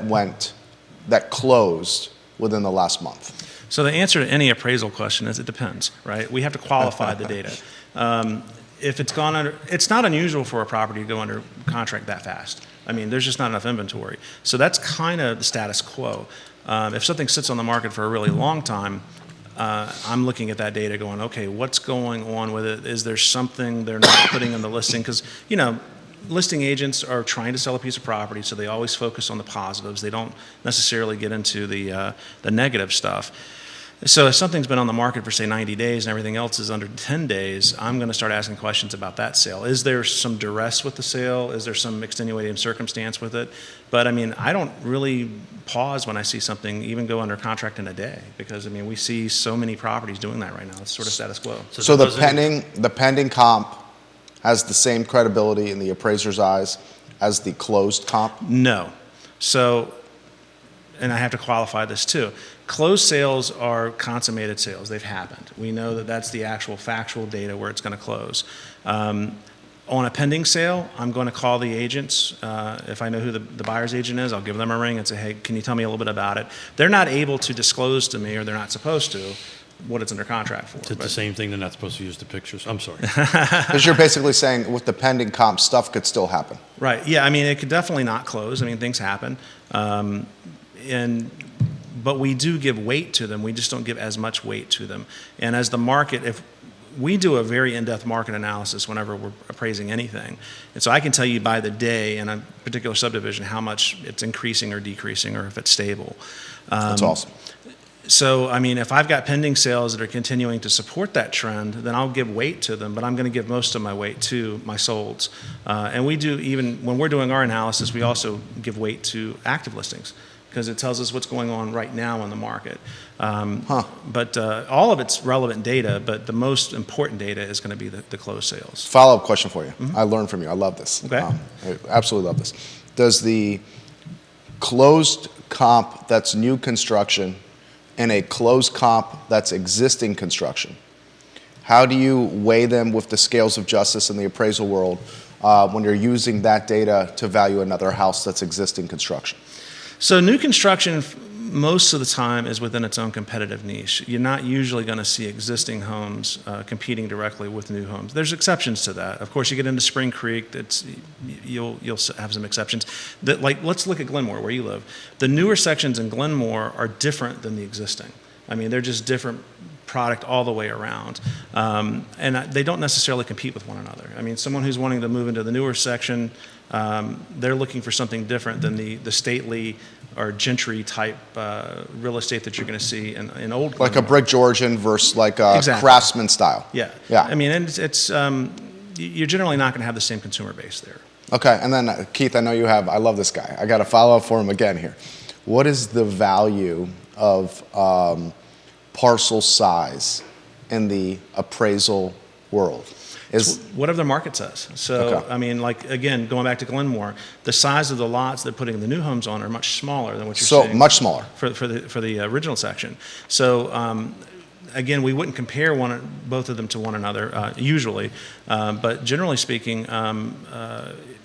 closed within the last month? So the answer to any appraisal question is it depends, right? We have to qualify the data. If it's gone under, it's not unusual for a property to go under contract that fast. I mean, there's just not enough inventory. So that's kind of the status quo. If something sits on the market for a really long time, I'm looking at that data going, okay, what's going on with it? Is there something they're not putting in the listing? Because, listing agents are trying to sell a piece of property, so they always focus on the positives. They don't necessarily get into the negative stuff. So if something's been on the market for, say, 90 days and everything else is under 10 days, I'm going to start asking questions about that sale. Is there some duress with the sale? Is there some extenuating circumstance with it? But, I mean, I don't really pause when I see something even go under contract in a day because, I mean, we see so many properties doing that right now. It's sort of status quo. So the pending comp has the same credibility in the appraiser's eyes as the closed comp? No. So, and I have to qualify this too. Closed sales are consummated sales. They've happened. We know that that's the actual factual data where it's going to close. On a pending sale, I'm going to call the agents. If I know who the buyer's agent is, I'll give them a ring and say, hey, can you tell me a little bit about it? They're not able to disclose to me, or they're not supposed to, what it's under contract for. It's the same thing, they're not supposed to use the pictures. I'm sorry. Because you're basically saying with the pending comp, stuff could still happen. Right. Yeah, I mean, it could definitely not close. I mean, things happen. But we do give weight to them. We just don't give as much weight to them. And as the market, if we do a very in-depth market analysis whenever we're appraising anything. And so I can tell you by the day in a particular subdivision how much it's increasing or decreasing or if it's stable. That's awesome. So, I mean, if I've got pending sales that are continuing to support that trend, then I'll give weight to them, but I'm going to give most of my weight to my solds. And we do, even when we're doing our analysis, we also give weight to active listings. because it tells us what's going on right now in the market. But all of it's relevant data, but the most important data is going to be the closed sales. Follow-up question for you. I learned from you. I love this. Okay. I absolutely love this. Does the closed comp that's new construction and a closed comp that's existing construction, how do you weigh them with the scales of justice in the appraisal world when you're using that data to value another house that's existing construction? So new construction, most of the time, is within its own competitive niche. You're not usually going to see existing homes competing directly with new homes. There's exceptions to that. Of course, you get into Spring Creek, you'll have some exceptions. Let's look at Glenmore, where you live. The newer sections in Glenmore are different than the existing. I mean, they're just different product all the way around. And they don't necessarily compete with one another. I mean, someone who's wanting to move into the newer section, they're looking for something different than the stately or gentry type real estate that you're going to see in old Glenmore. Like a brick Georgian versus like a Exactly. craftsman style. Yeah. Yeah. I mean, and it's you're generally not going to have the same consumer base there. Okay, and then Keith, I know you have, I love this guy. I got to follow up for him again here. What is the value of parcel size in the appraisal world? Whatever the market says. So, Okay. I mean, like, again, going back to Glenmore, the size of the lots they're putting the new homes on are much smaller than what you're So seeing much smaller. for the original section. So, again, we wouldn't compare both of them to one another usually, but generally speaking,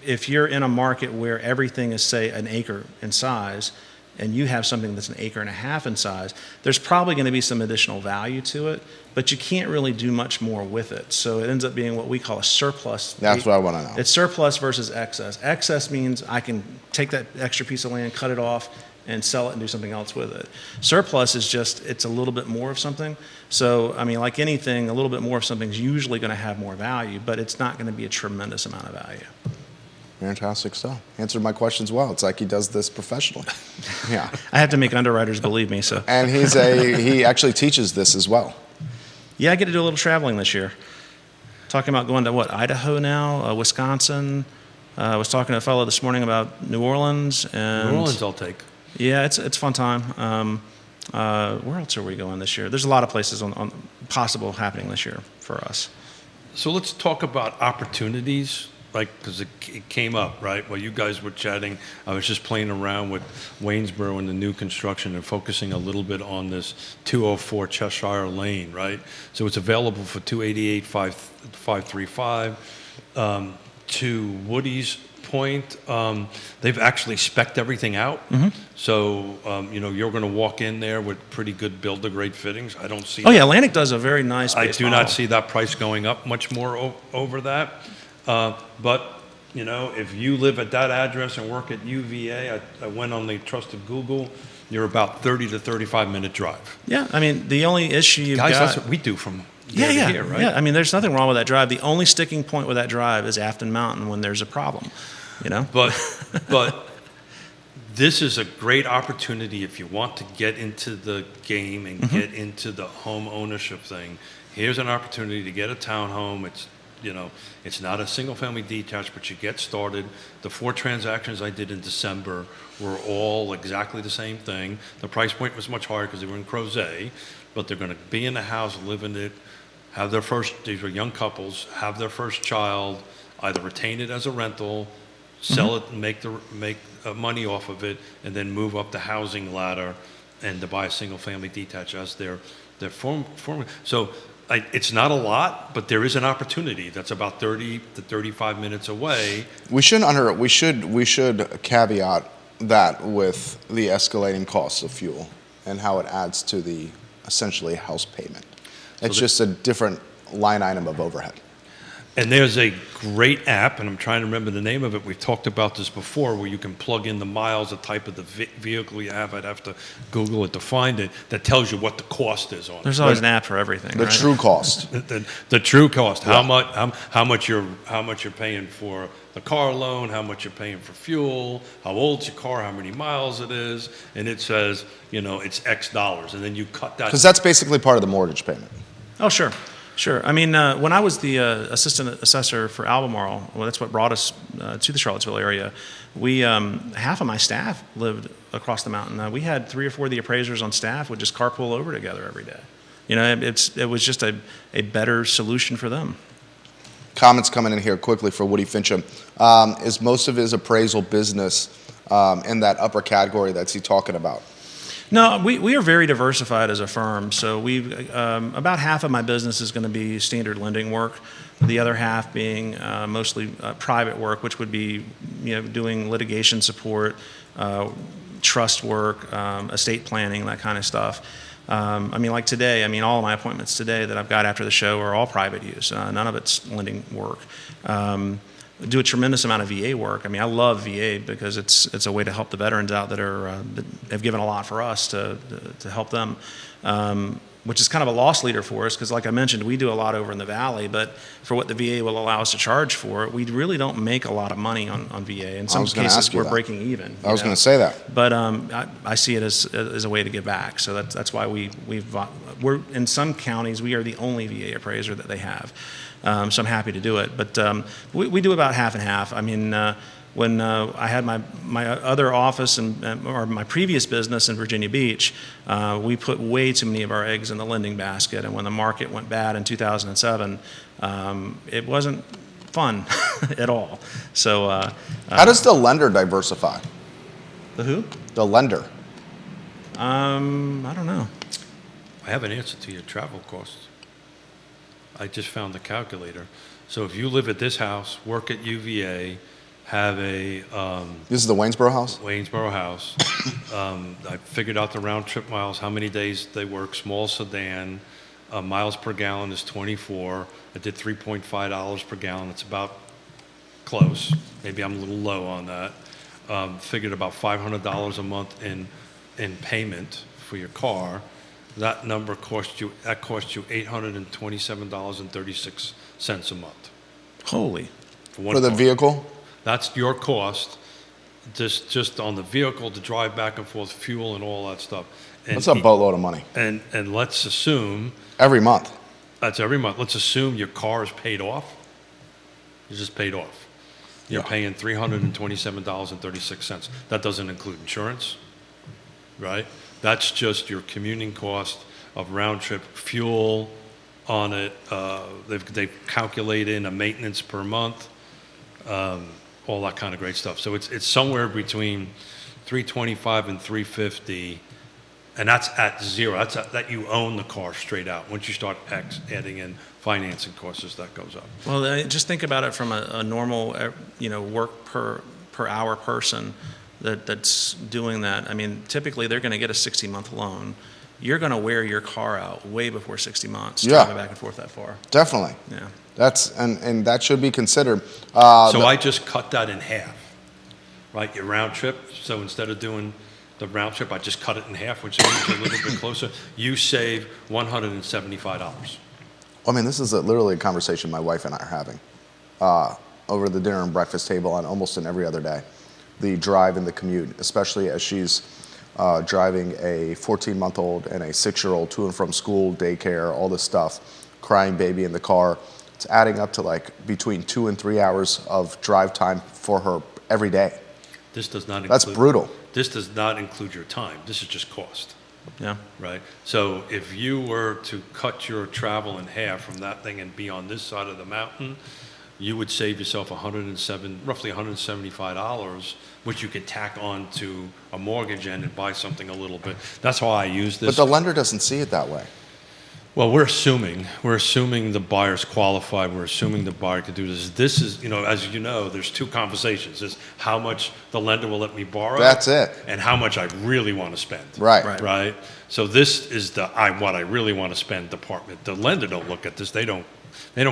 if you're in a market where everything is, say, an acre in size, and you have something that's an acre and a half in size, there's probably going to be some additional value to it, but you can't really do much more with it. So it ends up being what we call a surplus. That's what I want to know. It's surplus versus excess. Excess means I can take that extra piece of land, cut it off, and sell it and do something else with it. Surplus is just, it's a little bit more of something. So, I mean, like anything, a little bit more of something is usually going to have more value, but it's not going to be a tremendous amount of value. Fantastic stuff. Answered my questions well. It's like he does this professionally. Yeah. I have to make underwriters believe me, so. And he actually teaches this as well. Yeah, I get to do a little traveling this year. Talking about going to, Idaho now, Wisconsin. I was talking to a fellow this morning about New Orleans. And New Orleans I'll take. Yeah, it's a fun time. Where else are we going this year? There's a lot of places on possible happening this year for us. So let's talk about opportunities, because it came up, right? While you guys were chatting, I was just playing around with Waynesboro and the new construction and focusing a little bit on this 204 Cheshire Lane, right? So it's available for $288,535. To Woody's point, they've actually spec'd everything out. Mm-hmm. So, you're going to walk in there with pretty good build-to-grade fittings. I don't see Oh, yeah, Atlantic does a very nice I base do model. not see that price going up much more over that. But, if you live at that address and work at UVA, I went on the trusted Google, you're about 30 to 35-minute drive. Yeah, I mean, the only issue you've Guys, got... that's what we do from there to here, right? Yeah, I mean, there's nothing wrong with that drive. The only sticking point with that drive is Afton Mountain when there's a problem, But this is a great opportunity if you want to get into the game and get into the home ownership thing. Here's an opportunity to get a townhome. It's not a single-family detached, but you get started. The 4 transactions I did in December were all exactly the same thing. The price point was much higher because they were in Crozet, but they're going to be in the house, live in it, have their first, these were young couples, have their first child, either retain it as a rental, sell it and make money off of it, and then move up the housing ladder and to buy a single-family detached as their form. So it's not a lot, but there is an opportunity that's about 30 to 35 minutes away. We should caveat that with the escalating costs of fuel and how it adds to the essentially house payment. It's just a different line item of overhead. And there's a great app, and I'm trying to remember the name of it. We've talked about this before, where you can plug in the miles, the type of the vehicle you have. I'd have to Google it to find it. That tells you what the cost is on it. There's always an app for everything, The right? true cost. The true cost. Yeah. How much you're paying for the car loan, how much you're paying for fuel, how old's your car, how many miles it is, and it says it's X dollars, and then you cut that. Because that's basically part of the mortgage payment. Oh, sure. Sure. I mean, when I was the assistant assessor for Albemarle, well, that's what brought us to the Charlottesville area. We half of my staff lived across the mountain. We had 3 or 4 of the appraisers on staff would just carpool over together every day. You know, it was just a better solution for them. Comments coming in here quickly for Woody Fincham. Is most of his appraisal business in that upper category that's he talking about? No, we are very diversified as a firm. So we've about half of my business is going to be standard lending work. The other half being mostly private work, which would be doing litigation support, trust work, estate planning, that kind of stuff. I mean, like today, all of my appointments today that I've got after the show are all private use. None of it's lending work. Do a tremendous amount of VA work. I love VA because it's a way to help the veterans out that have given a lot for us to help them, which is kind of a loss leader for us because, like I mentioned, we do a lot over in the Valley, but for what the VA will allow us to charge for, we really don't make a lot of money on VA. In some cases, we're breaking even. I was going to say that. But I see it as a way to give back. So that's why we're in some counties, we are the only VA appraiser that they have. So I'm happy to do it. But we do about half and half. When I had my other office or my previous business in Virginia Beach, we put way too many of our eggs in the lending basket. And when the market went bad in 2007, it wasn't fun at all. So how does the lender diversify? The who? The lender. I don't know. I have an answer to your travel costs. I just found the calculator. So if you live at this house, work at UVA, have a This is the Waynesboro house? Waynesboro house. I figured out the round trip miles, how many days they work, small sedan, miles per gallon is 24. I did $3.5 per gallon. It's about close. Maybe I'm a little low on that. Figured about $500 a month in payment for your car. That number cost you $827.36 a month. Holy. For the vehicle? That's your cost, just on the vehicle to drive back and forth, fuel and all that stuff. And That's a boatload of money. And let's assume Every month. that's every month. Let's assume your car is paid off. It's just paid off. You're Yeah. paying $327.36. That doesn't include insurance, right? That's just your commuting cost of round trip fuel on it. They've calculated in a maintenance per month, all that kind of great stuff. So it's somewhere between $325 and $350, and that's at zero. That's that you own the car straight out. Once you start adding in financing costs, that goes up. Well, just think about it from a normal, work per hour person that's doing that. Typically they're going to get a 60-month loan. You're going to wear your car out way before 60 months, driving back and forth that far. Definitely. Yeah. That's and that should be considered. So I just cut that in half, right? Your round trip. So instead of doing the round trip, I just cut it in half, which means a little bit closer. You save $175. This is literally a conversation my wife and I are having over the dinner and breakfast table on almost an every other day. The drive and the commute, especially as she's driving a 14-month-old and a 6-year-old to and from school, daycare, all this stuff, crying baby in the car. It's adding up to between 2 and 3 hours of drive time for her every day. This does not include. That's brutal. This does not include your time. This is just cost. Yeah. Right. So if you were to cut your travel in half from that thing and be on this side of the mountain, you would save yourself roughly $175, which you could tack on to a mortgage and buy something a little bit. That's how I use this. But the lender doesn't see it that way. Well, we're assuming the buyer's qualified. We're assuming the buyer could do this. This is, as you know, there's two conversations. There's how much the lender will let me borrow. That's it. And how much I really want to spend. Right. So this is what I really want to spend department. The lender don't look at this. They don't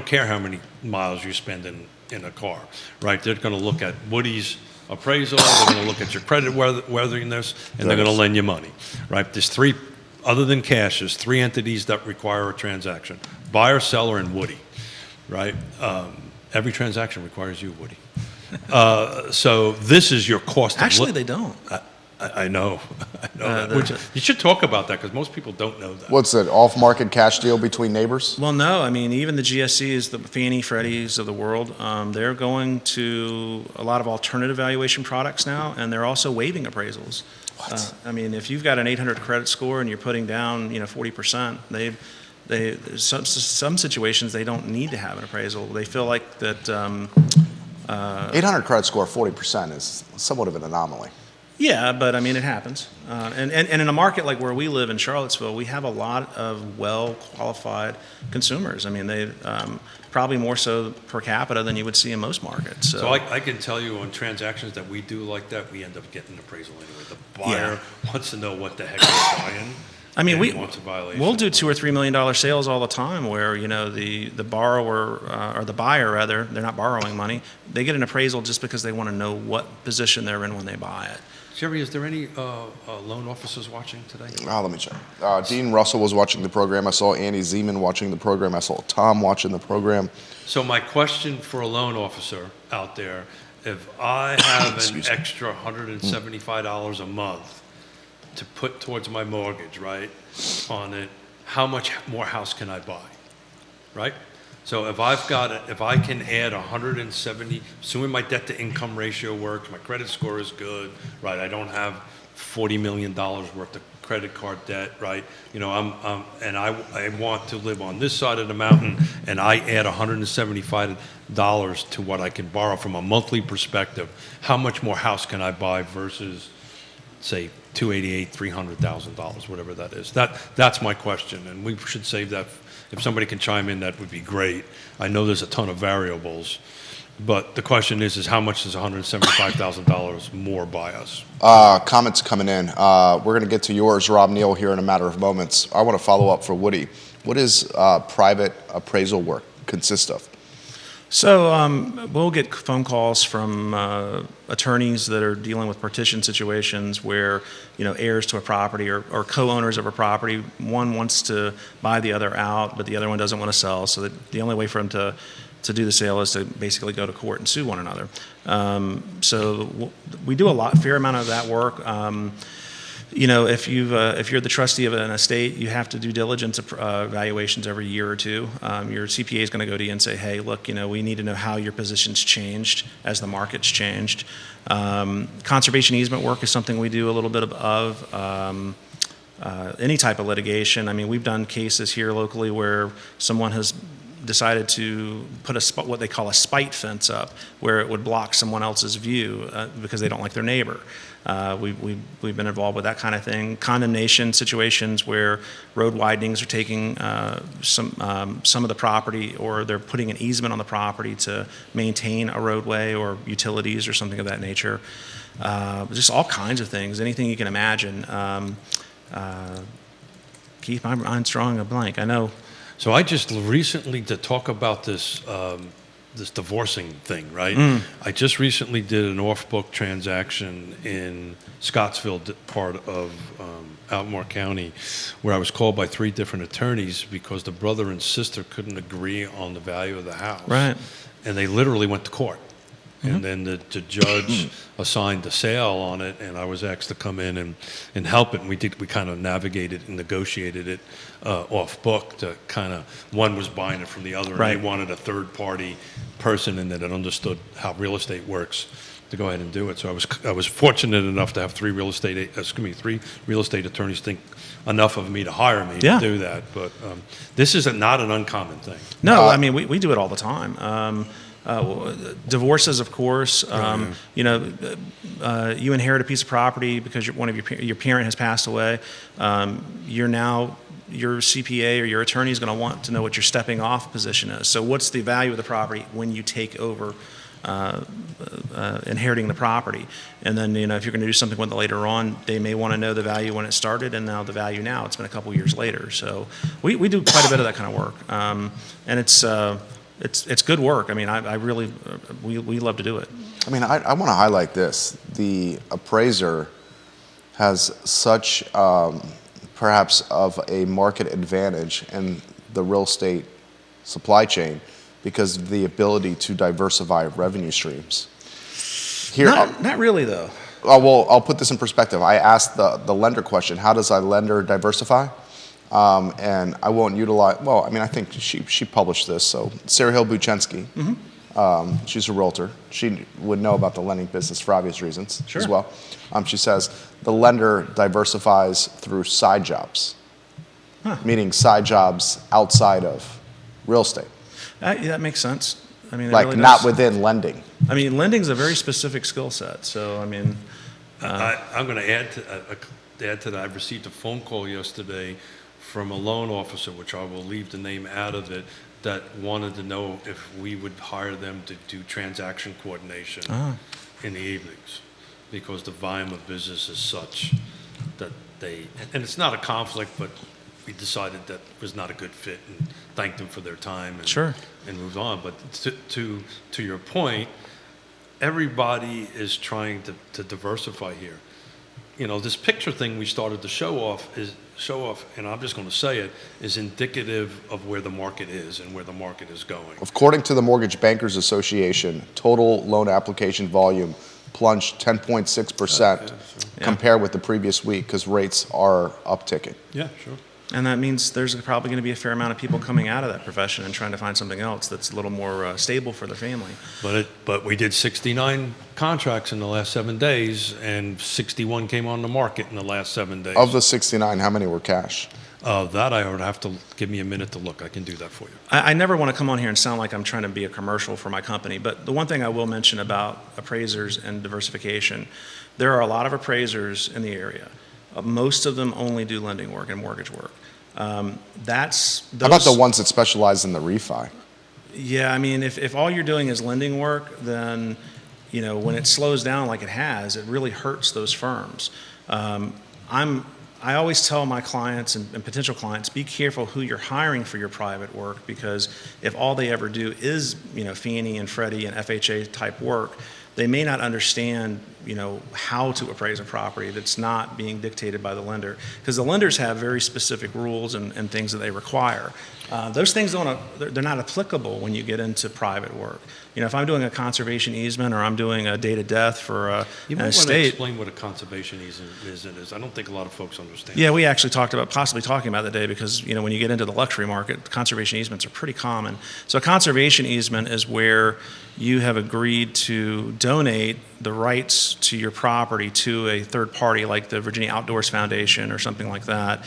care how many miles you spend in a car, right? They're going to look at Woody's appraisal. They're going to look at your credit worthiness, and they're going to lend you money, right? There's three. Other than cash, there's 3 entities that require a transaction: buyer, seller, and Woody, right? Every transaction requires you, Woody. So this is your cost. Actually, they don't. I know. I know that. the- Which, you should talk about that because most people don't know that. What's it, off-market cash deal between neighbors? Well, no. I mean, even the GSEs, the Fannie, Freddies of the world, they're going to a lot of alternative valuation products now, and they're also waiving appraisals. What? I mean, if you've got an 800 credit score and you're putting down, 40%, some situations they don't need to have an appraisal. They feel like that. 800 credit score, 40% is somewhat of an anomaly. Yeah, but I mean, it happens. And in a market like where we live in Charlottesville, we have a lot of well-qualified consumers. I mean, they probably more so per capita than you would see in most markets. So I can tell you on transactions that we do like that, we end up getting an appraisal anyway. The buyer wants to know what the heck they're buying. I mean, wants a violation. we'll do $2 or $3 million sales all the time where, the borrower, or the buyer rather, they're not borrowing money. They get an appraisal just because they want to know what position they're in when they buy it. Sherry, is there any loan officers watching today? Let me check. Dean Russell was watching the program. I saw Andy Zeman watching the program. I saw Tom watching the program. So my question for a loan officer out there, if I have an Excuse me. extra $175 a month to put towards my mortgage, right, on it, how much more house can I buy, right? So if I can add 170, assuming my debt to income ratio works, my credit score is good, right? I don't have $40 million worth of credit card debt, right? And I want to live on this side of the mountain, and I add $175 to what I can borrow from a monthly perspective. How much more house can I buy versus, say, $288,000, $300,000, whatever that is? That's my question, and we should save that. If somebody can chime in, that would be great. I know there's a ton of variables, but the question is how much does $175,000 more buy us? Comments coming in. We're going to get to yours, Rob Neal, here in a matter of moments. I want to follow up for Woody. What does private appraisal work consist of? So we'll get phone calls from attorneys that are dealing with partition situations where, heirs to a property or co-owners of a property, one wants to buy the other out, but the other one doesn't want to sell. So the only way for them to do the sale is to basically go to court and sue one another. So we do a fair amount of that work. If you're the trustee of an estate, you have to do diligence evaluations every year or two. Your CPA is going to go to you and say, hey, look, we need to know how your position's changed as the market's changed. Conservation easement work is something we do a little bit of. Any type of litigation. I mean, we've done cases here locally where someone has decided to put what they call a spite fence up, where it would block someone else's view because they don't like their neighbor. We've been involved with that kind of thing. Condemnation situations where road widenings are taking some of the property, or they're putting an easement on the property to maintain a roadway or utilities or something of that nature. Just all kinds of things, anything you can imagine. Keith, my mind's drawing a blank. I know. So I just recently, to talk about this divorcing thing, right? I just recently did an off-book transaction in Scottsville, part of Albemarle County, where I was called by 3 different attorneys because the brother and sister couldn't agree on the value of the house. Right. And they literally went to court. And then the judge assigned the sale on it, and I was asked to come in and help it. And we kind of navigated and negotiated it off book to kind of, one was buying it from the other, Right. and they wanted a third party person and that understood how real estate works to go ahead and do it. So I was fortunate enough to have 3 real estate attorneys think enough of me to hire me to do that. But this is not an uncommon thing. No, I mean, we do it all the time. Divorces, of course. You inherit a piece of property because one of your parent has passed away. Your CPA or your attorney is going to want to know what your stepping off position is. So what's the value of the property when you take over inheriting the property? And then, if you're going to do something with it later on, they may want to know the value when it started and now the value now. It's been a couple years later. So we do quite a bit of that kind of work. And it's good work. I mean, we love to do it. I mean, I want to highlight this. The appraiser has such perhaps of a market advantage in the real estate supply chain because of the ability to diversify revenue streams. Here, Not really, though. Well, I'll put this in perspective. I asked the lender question, how does a lender diversify? And I won't utilize, well, I mean, I think she published this. So Sarah Hill Buchensky, she's a realtor. She would know about the lending business for obvious reasons as well. She says the lender diversifies through side jobs, meaning side jobs outside of real estate. That makes sense. I mean, it Like really not does. within lending. I mean, lending's a very specific skill set. So, I mean, I'm going to add to that. I received a phone call yesterday from a loan officer, which I will leave the name out of it, that wanted to know if we would hire them to do transaction coordination in the evenings, because the volume of business is such that and it's not a conflict, but we decided that was not a good fit and thanked them for their time and moved on. But to your point, everybody is trying to diversify here. You know, this picture thing we started to show off, and I'm just going to say it, is indicative of where the market is and where the market is going. According to the Mortgage Bankers Association, total loan application volume plunged 10.6% compared with the previous week because rates are upticking. Yeah, sure. and that means there's probably going to be a fair amount of people coming out of that profession and trying to find something else that's a little more stable for their family. But we did 69 contracts in the last 7 days, and 61 came on the market in the last 7 days. Of the 69, how many were cash? That I would have to give me a minute to look. I can do that for you. I never want to come on here and sound like I'm trying to be a commercial for my company, but the one thing I will mention about appraisers and diversification, there are a lot of appraisers in the area. Most of them only do lending work and mortgage work. How about the ones that specialize in the refi? Yeah, I mean, if all you're doing is lending work, then, when it slows down like it has, it really hurts those firms. I always tell my clients and potential clients, be careful who you're hiring for your private work, because if all they ever do is, Fannie and Freddie and FHA type work, they may not understand, how to appraise a property that's not being dictated by the lender, because the lenders have very specific rules and things that they require. Those things they're not applicable when you get into private work. If I'm doing a conservation easement or I'm doing a date of death for an You might want to estate. explain what a conservation easement is. I don't think a lot of folks understand. Yeah, we actually talked about possibly talking about that today, because when you get into the luxury market, conservation easements are pretty common. So a conservation easement is where you have agreed to donate the rights to your property to a third party like the Virginia Outdoors Foundation or something like that.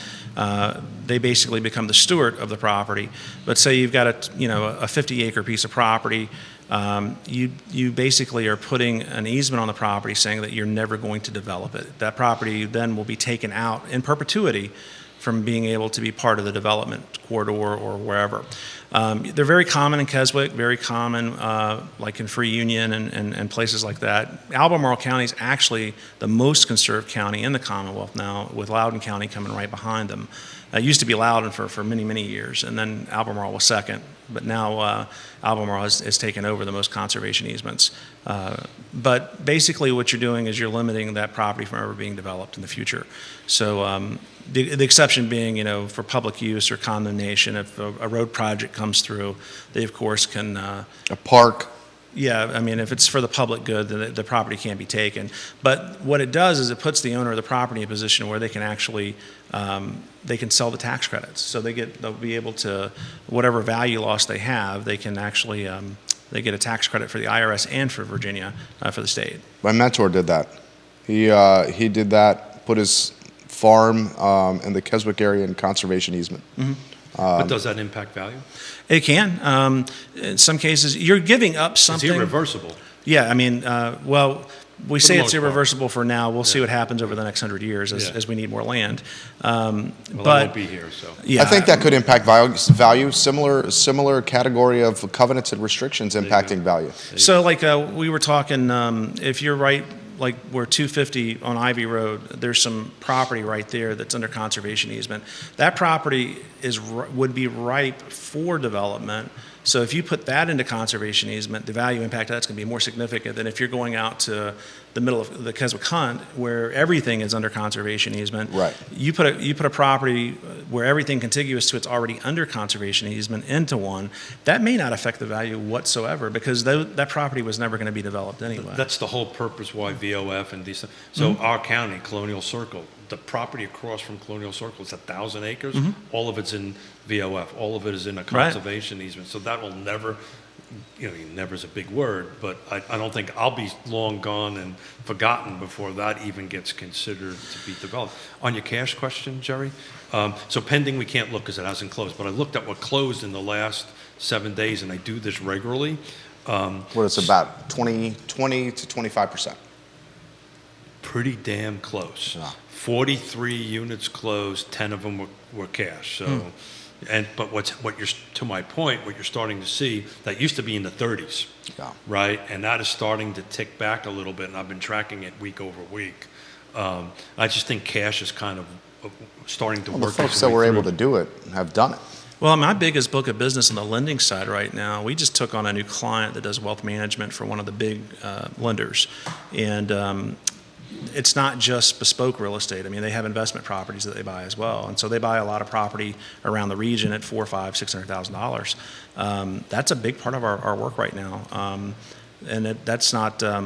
They basically become the steward of the property. But say you've got a 50-acre piece of property. You basically are putting an easement on the property saying that you're never going to develop it. That property then will be taken out in perpetuity from being able to be part of the development corridor or wherever. They're very common in Keswick, very common like in Free Union and places like that. Albemarle County is actually the most conserved county in the Commonwealth now, with Loudoun County coming right behind them. It used to be Loudoun for many, many years, and then Albemarle was second. But now Albemarle has taken over the most conservation easements. But basically what you're doing is you're limiting that property from ever being developed in the future. So the exception being, for public use or condemnation, if a road project comes through, they of course can... A park? Yeah, I mean, if it's for the public good, then the property can't be taken. But what it does is it puts the owner of the property in a position where they can actually, they can sell the tax credits. So they'll be able to, whatever value loss they have, they can actually, they get a tax credit for the IRS and for Virginia, for the state. My mentor did that. He did that, put his farm in the Keswick area in conservation easement. Mm-hmm. But does that impact value? It can. In some cases, you're giving up something. It's irreversible. Yeah, I mean, we say it's most part. irreversible for now. We'll see what happens over the next 100 years as we need more land. Well, but I won't be here, so. yeah, I think that could impact value. Similar category of covenants and restrictions impacting value. So, like we were talking, if you're right, like we're 250 on Ivy Road, there's some property right there that's under conservation easement. That property would be ripe for development. So if you put that into conservation easement, the value impact of that's going to be more significant than if you're going out to the middle of the Keswick Hunt, where everything is under conservation easement. Right. You put a property where everything contiguous to it's already under conservation easement into one, that may not affect the value whatsoever, because that property was never going to be developed anyway. That's the whole purpose why VOF and these. So our county, Colonial Circle, the property across from Colonial Circle is 1,000 acres. All of it's in VOF. All of it is in a conservation easement. So that will never, never is a big word, but I don't think I'll be long gone and forgotten before that even gets considered to be developed. On your cash question, Jerry, so pending we can't look because it hasn't closed, but I looked at what closed in the last 7 days, and I do this regularly. Where it's about 20 to 25%. Pretty damn close. Yeah. 43 units closed, 10 of them were cash. So, but what you're, to my point, what you're starting to see, that used to be in the 30s, right? And that is starting to tick back a little bit, and I've been tracking it week over week. I just think cash is kind of starting to work. The folks that were able to do it have done it. Well, my biggest book of business on the lending side right now, we just took on a new client that does wealth management for one of the big lenders. And it's not just bespoke real estate. I mean, they have investment properties that they buy as well. And so they buy a lot of property around the region at $400,000, $500,000, $600,000. That's a big part of our work right now. And that's not, they're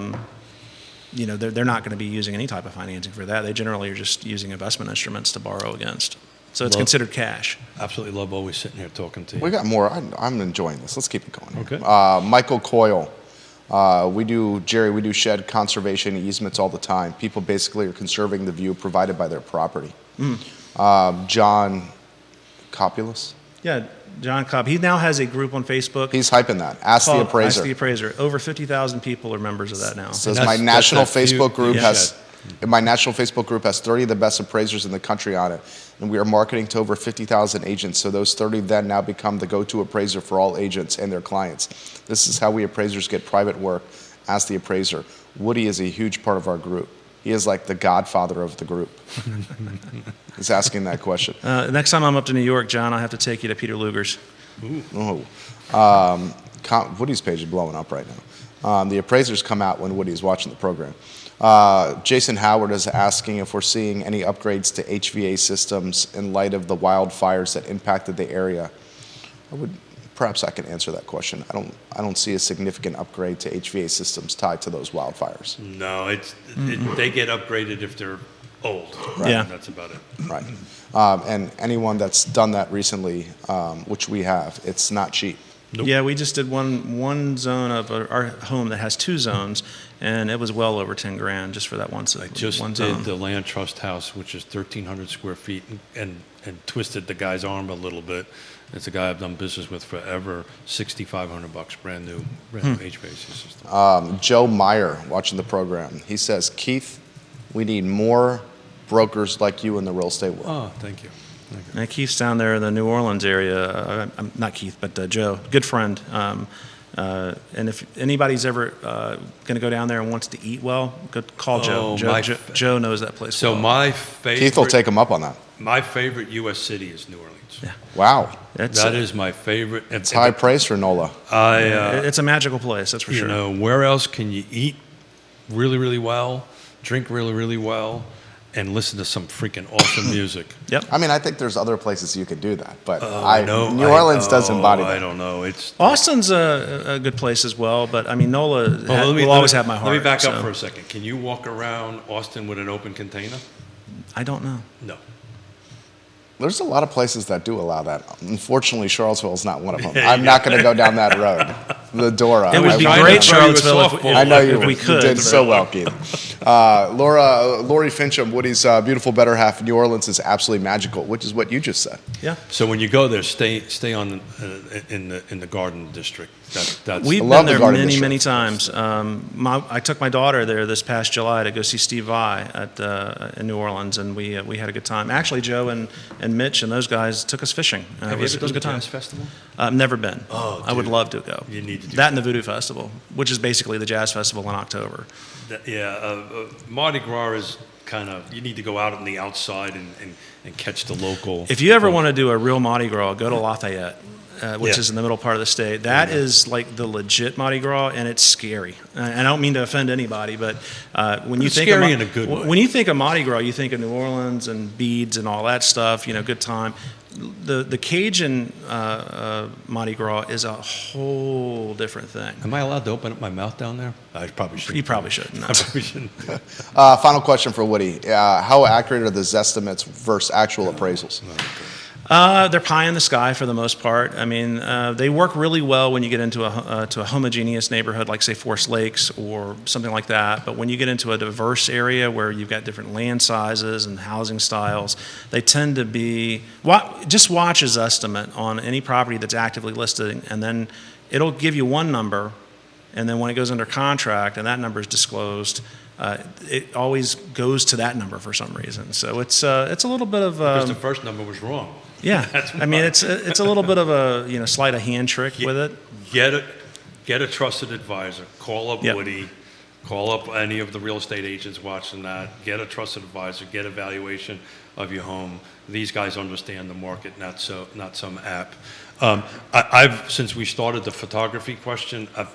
not going to be using any type of financing for that. They generally are just using investment instruments to borrow against. So it's considered cash. Absolutely love always sitting here talking to you. We got more. I'm enjoying this. Let's keep it going. Okay. Michael Coyle. We do shed conservation easements all the time. People basically are conserving the view provided by their property. John Copulus. Yeah, John Cobb. He now has a group on Facebook. He's hyping that. Ask the Appraiser. Ask the Appraiser. Over 50,000 people are members of that now. Says my national Facebook group has 30 of the best appraisers in the country on it, and we are marketing to over 50,000 agents. So those 30 then now become the go-to appraiser for all agents and their clients. This is how we appraisers get private work. Ask the Appraiser. Woody is a huge part of our group. He is like the godfather of the group. He's asking that question. Next time I'm up to New York, John, I'll have to take you to Peter Luger's. Woody's page is blowing up right now. The appraisers come out when Woody's watching the program. Jason Howard is asking if we're seeing any upgrades to HVA systems in light of the wildfires that impacted the area. Perhaps I can answer that question. I don't see a significant upgrade to HVA systems tied to those wildfires. No, they get upgraded if they're old. Right. Yeah. That's about it. Right. And anyone that's done that recently, which we have, it's not cheap. Nope. Yeah, we just did one zone of our home that has two zones, and it was well over 10 grand just for that one zone. I just did the Land Trust House, which is 1,300 square feet, and twisted the guy's arm a little bit. It's a guy I've done business with forever. $6,500, brand new HVAC system. Joe Meyer, watching the program, he says, Keith, we need more brokers like you in the real estate world. Oh, thank you. And Keith's down there in the New Orleans area. Not Keith, but Joe, good friend. And if anybody's ever going to go down there and wants to eat well, go call Joe. Joe knows that place well. My favorite. Keith will take him up on that. My favorite U.S. city is New Orleans. Yeah. Wow. That is my favorite. It's high praise for NOLA. It's a magical place, that's for sure. Where else can you eat really, really well, drink really, really well, and listen to some freaking awesome music? Yep. I mean, I think there's other places you could do that, but New Orleans does embody that. I don't know. Austin's a good place as well, but I mean, NOLA will always have my heart. Let me back up for a second. Can you walk around Austin with an open container? I don't know. No. There's a lot of places that do allow that. Unfortunately, Charlottesville is not one of them. I'm not going to go down that road. The Dora. It would be trying great, to throw you a Charlottesville, softball. I know you we could. You did so well, Keith. Lori Fincham, Woody's beautiful better half of New Orleans is absolutely magical, which is what you just said. Yeah. So when you go there, stay on in the Garden District. That's We've been there many times. I took my daughter there this past July to go see Steve Vai in New Orleans, and we had a good time. Actually, Joe and Mitch and those guys took us fishing. Have you ever done the Jazz Festival? Never been. Oh, I would love to go. You need to do that and the Voodoo Festival, which is basically the Jazz Festival in October. Mardi Gras is kind of, you need to go out on the outside and catch the local. If you ever want to do a real Mardi Gras, go to Lafayette. Which is in the middle part of the state. That is like the legit Mardi Gras, and it's scary. And I don't mean to offend anybody, but when you think in a good way. When you think of Mardi Gras, you think of New Orleans and beads and all that stuff. Good time. the Cajun Mardi Gras is a whole different thing. Am I allowed to open up my mouth down there? I probably should. You probably should. No. I probably shouldn't. Final question for Woody. How accurate are the Zestimates versus actual appraisals? They're pie in the sky for the most part. I mean, they work really well when you get into a homogeneous neighborhood like, say, Forest Lakes or something like that. But when you get into a diverse area where you've got different land sizes and housing styles, they tend to be just watch as estimate on any property that's actively listed, and then it'll give you one number, and then when it goes under contract and that number is disclosed, it always goes to that number for some reason. So it's a little bit of Because the first number was wrong. yeah. That's I mean, why. it's a little bit of a sleight of hand trick with it. Get a trusted advisor. Call up Yep. Woody. Call up any of the real estate agents watching that. Get a trusted advisor. Get a valuation of your home. These guys understand the market, not some app. I've since we started the photography question, I've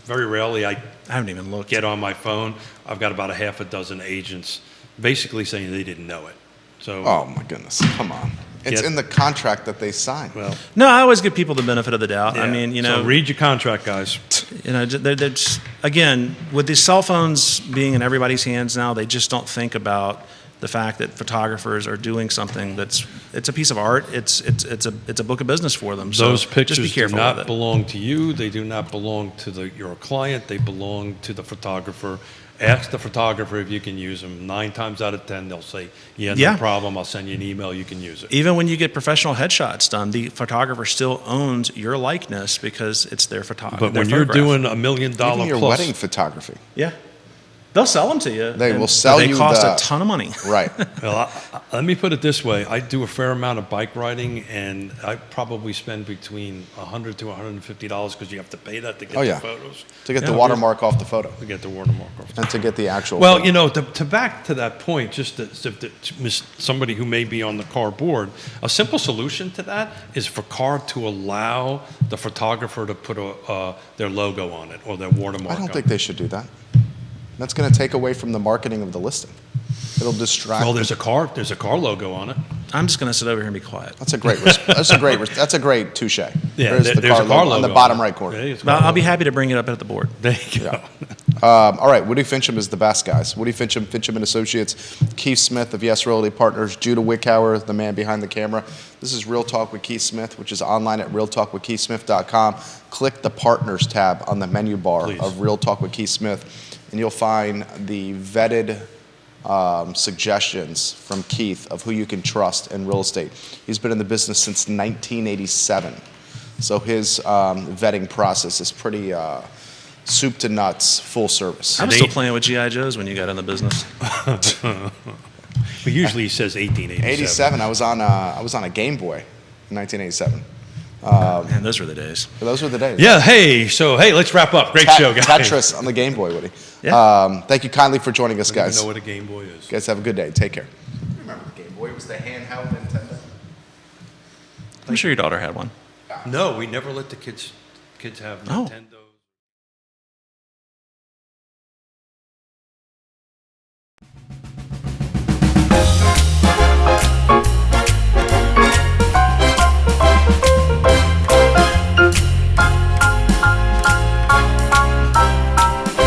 very rarely I haven't even looked. get on my phone. I've got about a half a dozen agents basically saying they didn't know it. So Oh my goodness, come on. It's Yeah. in the contract that they signed. well, No, I always give people the benefit of the doubt. I yeah. mean, So read your contract, guys. they're just, again, with these cell phones being in everybody's hands now, they just don't think about the fact that photographers are doing something it's a piece of art. It's a book of business for them. So Those pictures just be careful do not with it. belong to you. They do not belong to your client. They belong to the photographer. Ask the photographer if you can use them. 9 times out of 10, they'll say, no Yeah. problem. I'll send you an email. You can use it. Even when you get professional headshots done, the photographer still owns your likeness because it's their photography. But when you're doing $1 million Even your plus, wedding photography. yeah, they'll sell them to you. They will but sell they you cost the- a ton of money. Right. well, let me put it this way. I do a fair amount of bike riding, and I probably spend between $100 to $150 because you have to pay that to get Oh, the yeah. photos. To get Yeah, the watermark off the photo. To get the watermark off. And to get the actual Well, photo. to back to that point, just to somebody who may be on the car board, a simple solution to that is for car to allow the photographer to put their logo on it or their watermark. I don't on think it. they should do that. That's going to take away from the marketing of the listing. It'll distract. Well, there's a car logo on it. I'm just going to sit over here and be quiet. That's a great. That's a great touche. Yeah, There's the there's car a car logo on the logo bottom it. right corner. Yeah, it's Well, car I'll be logo. happy to bring it up at the board. There you go. All right, Woody Fincham is the best, guys. Woody Fincham, Fincham and Associates, Keith Smith of Yes Realty Partners, Judah Wickhauer, the man behind the camera. This is Real Talk with Keith Smith, which is online at realtalkwithkeithsmith.com. Click the Partners tab on the menu bar Please. of Real Talk with Keith Smith, and you'll find the vetted suggestions from Keith of who you can trust in real estate. He's been in the business since 1987, so his vetting process is pretty soup to nuts, full service. I was still playing with G.I. Joes when you got in the business. But usually he says 1887. 87. I was on a Game Boy in 1987. Man, those were the days. But those were the days. Yeah, hey, let's wrap up. Great show, guys. Tetris on the Game Boy, Woody. Yeah. Thank you kindly for joining us, I don't even guys. know what a Game Boy is. You guys have a good day. Take care. Remember the Game Boy? It was the handheld Nintendo. I'm sure your daughter had one. No, we never let the kids have Oh. Nintendo.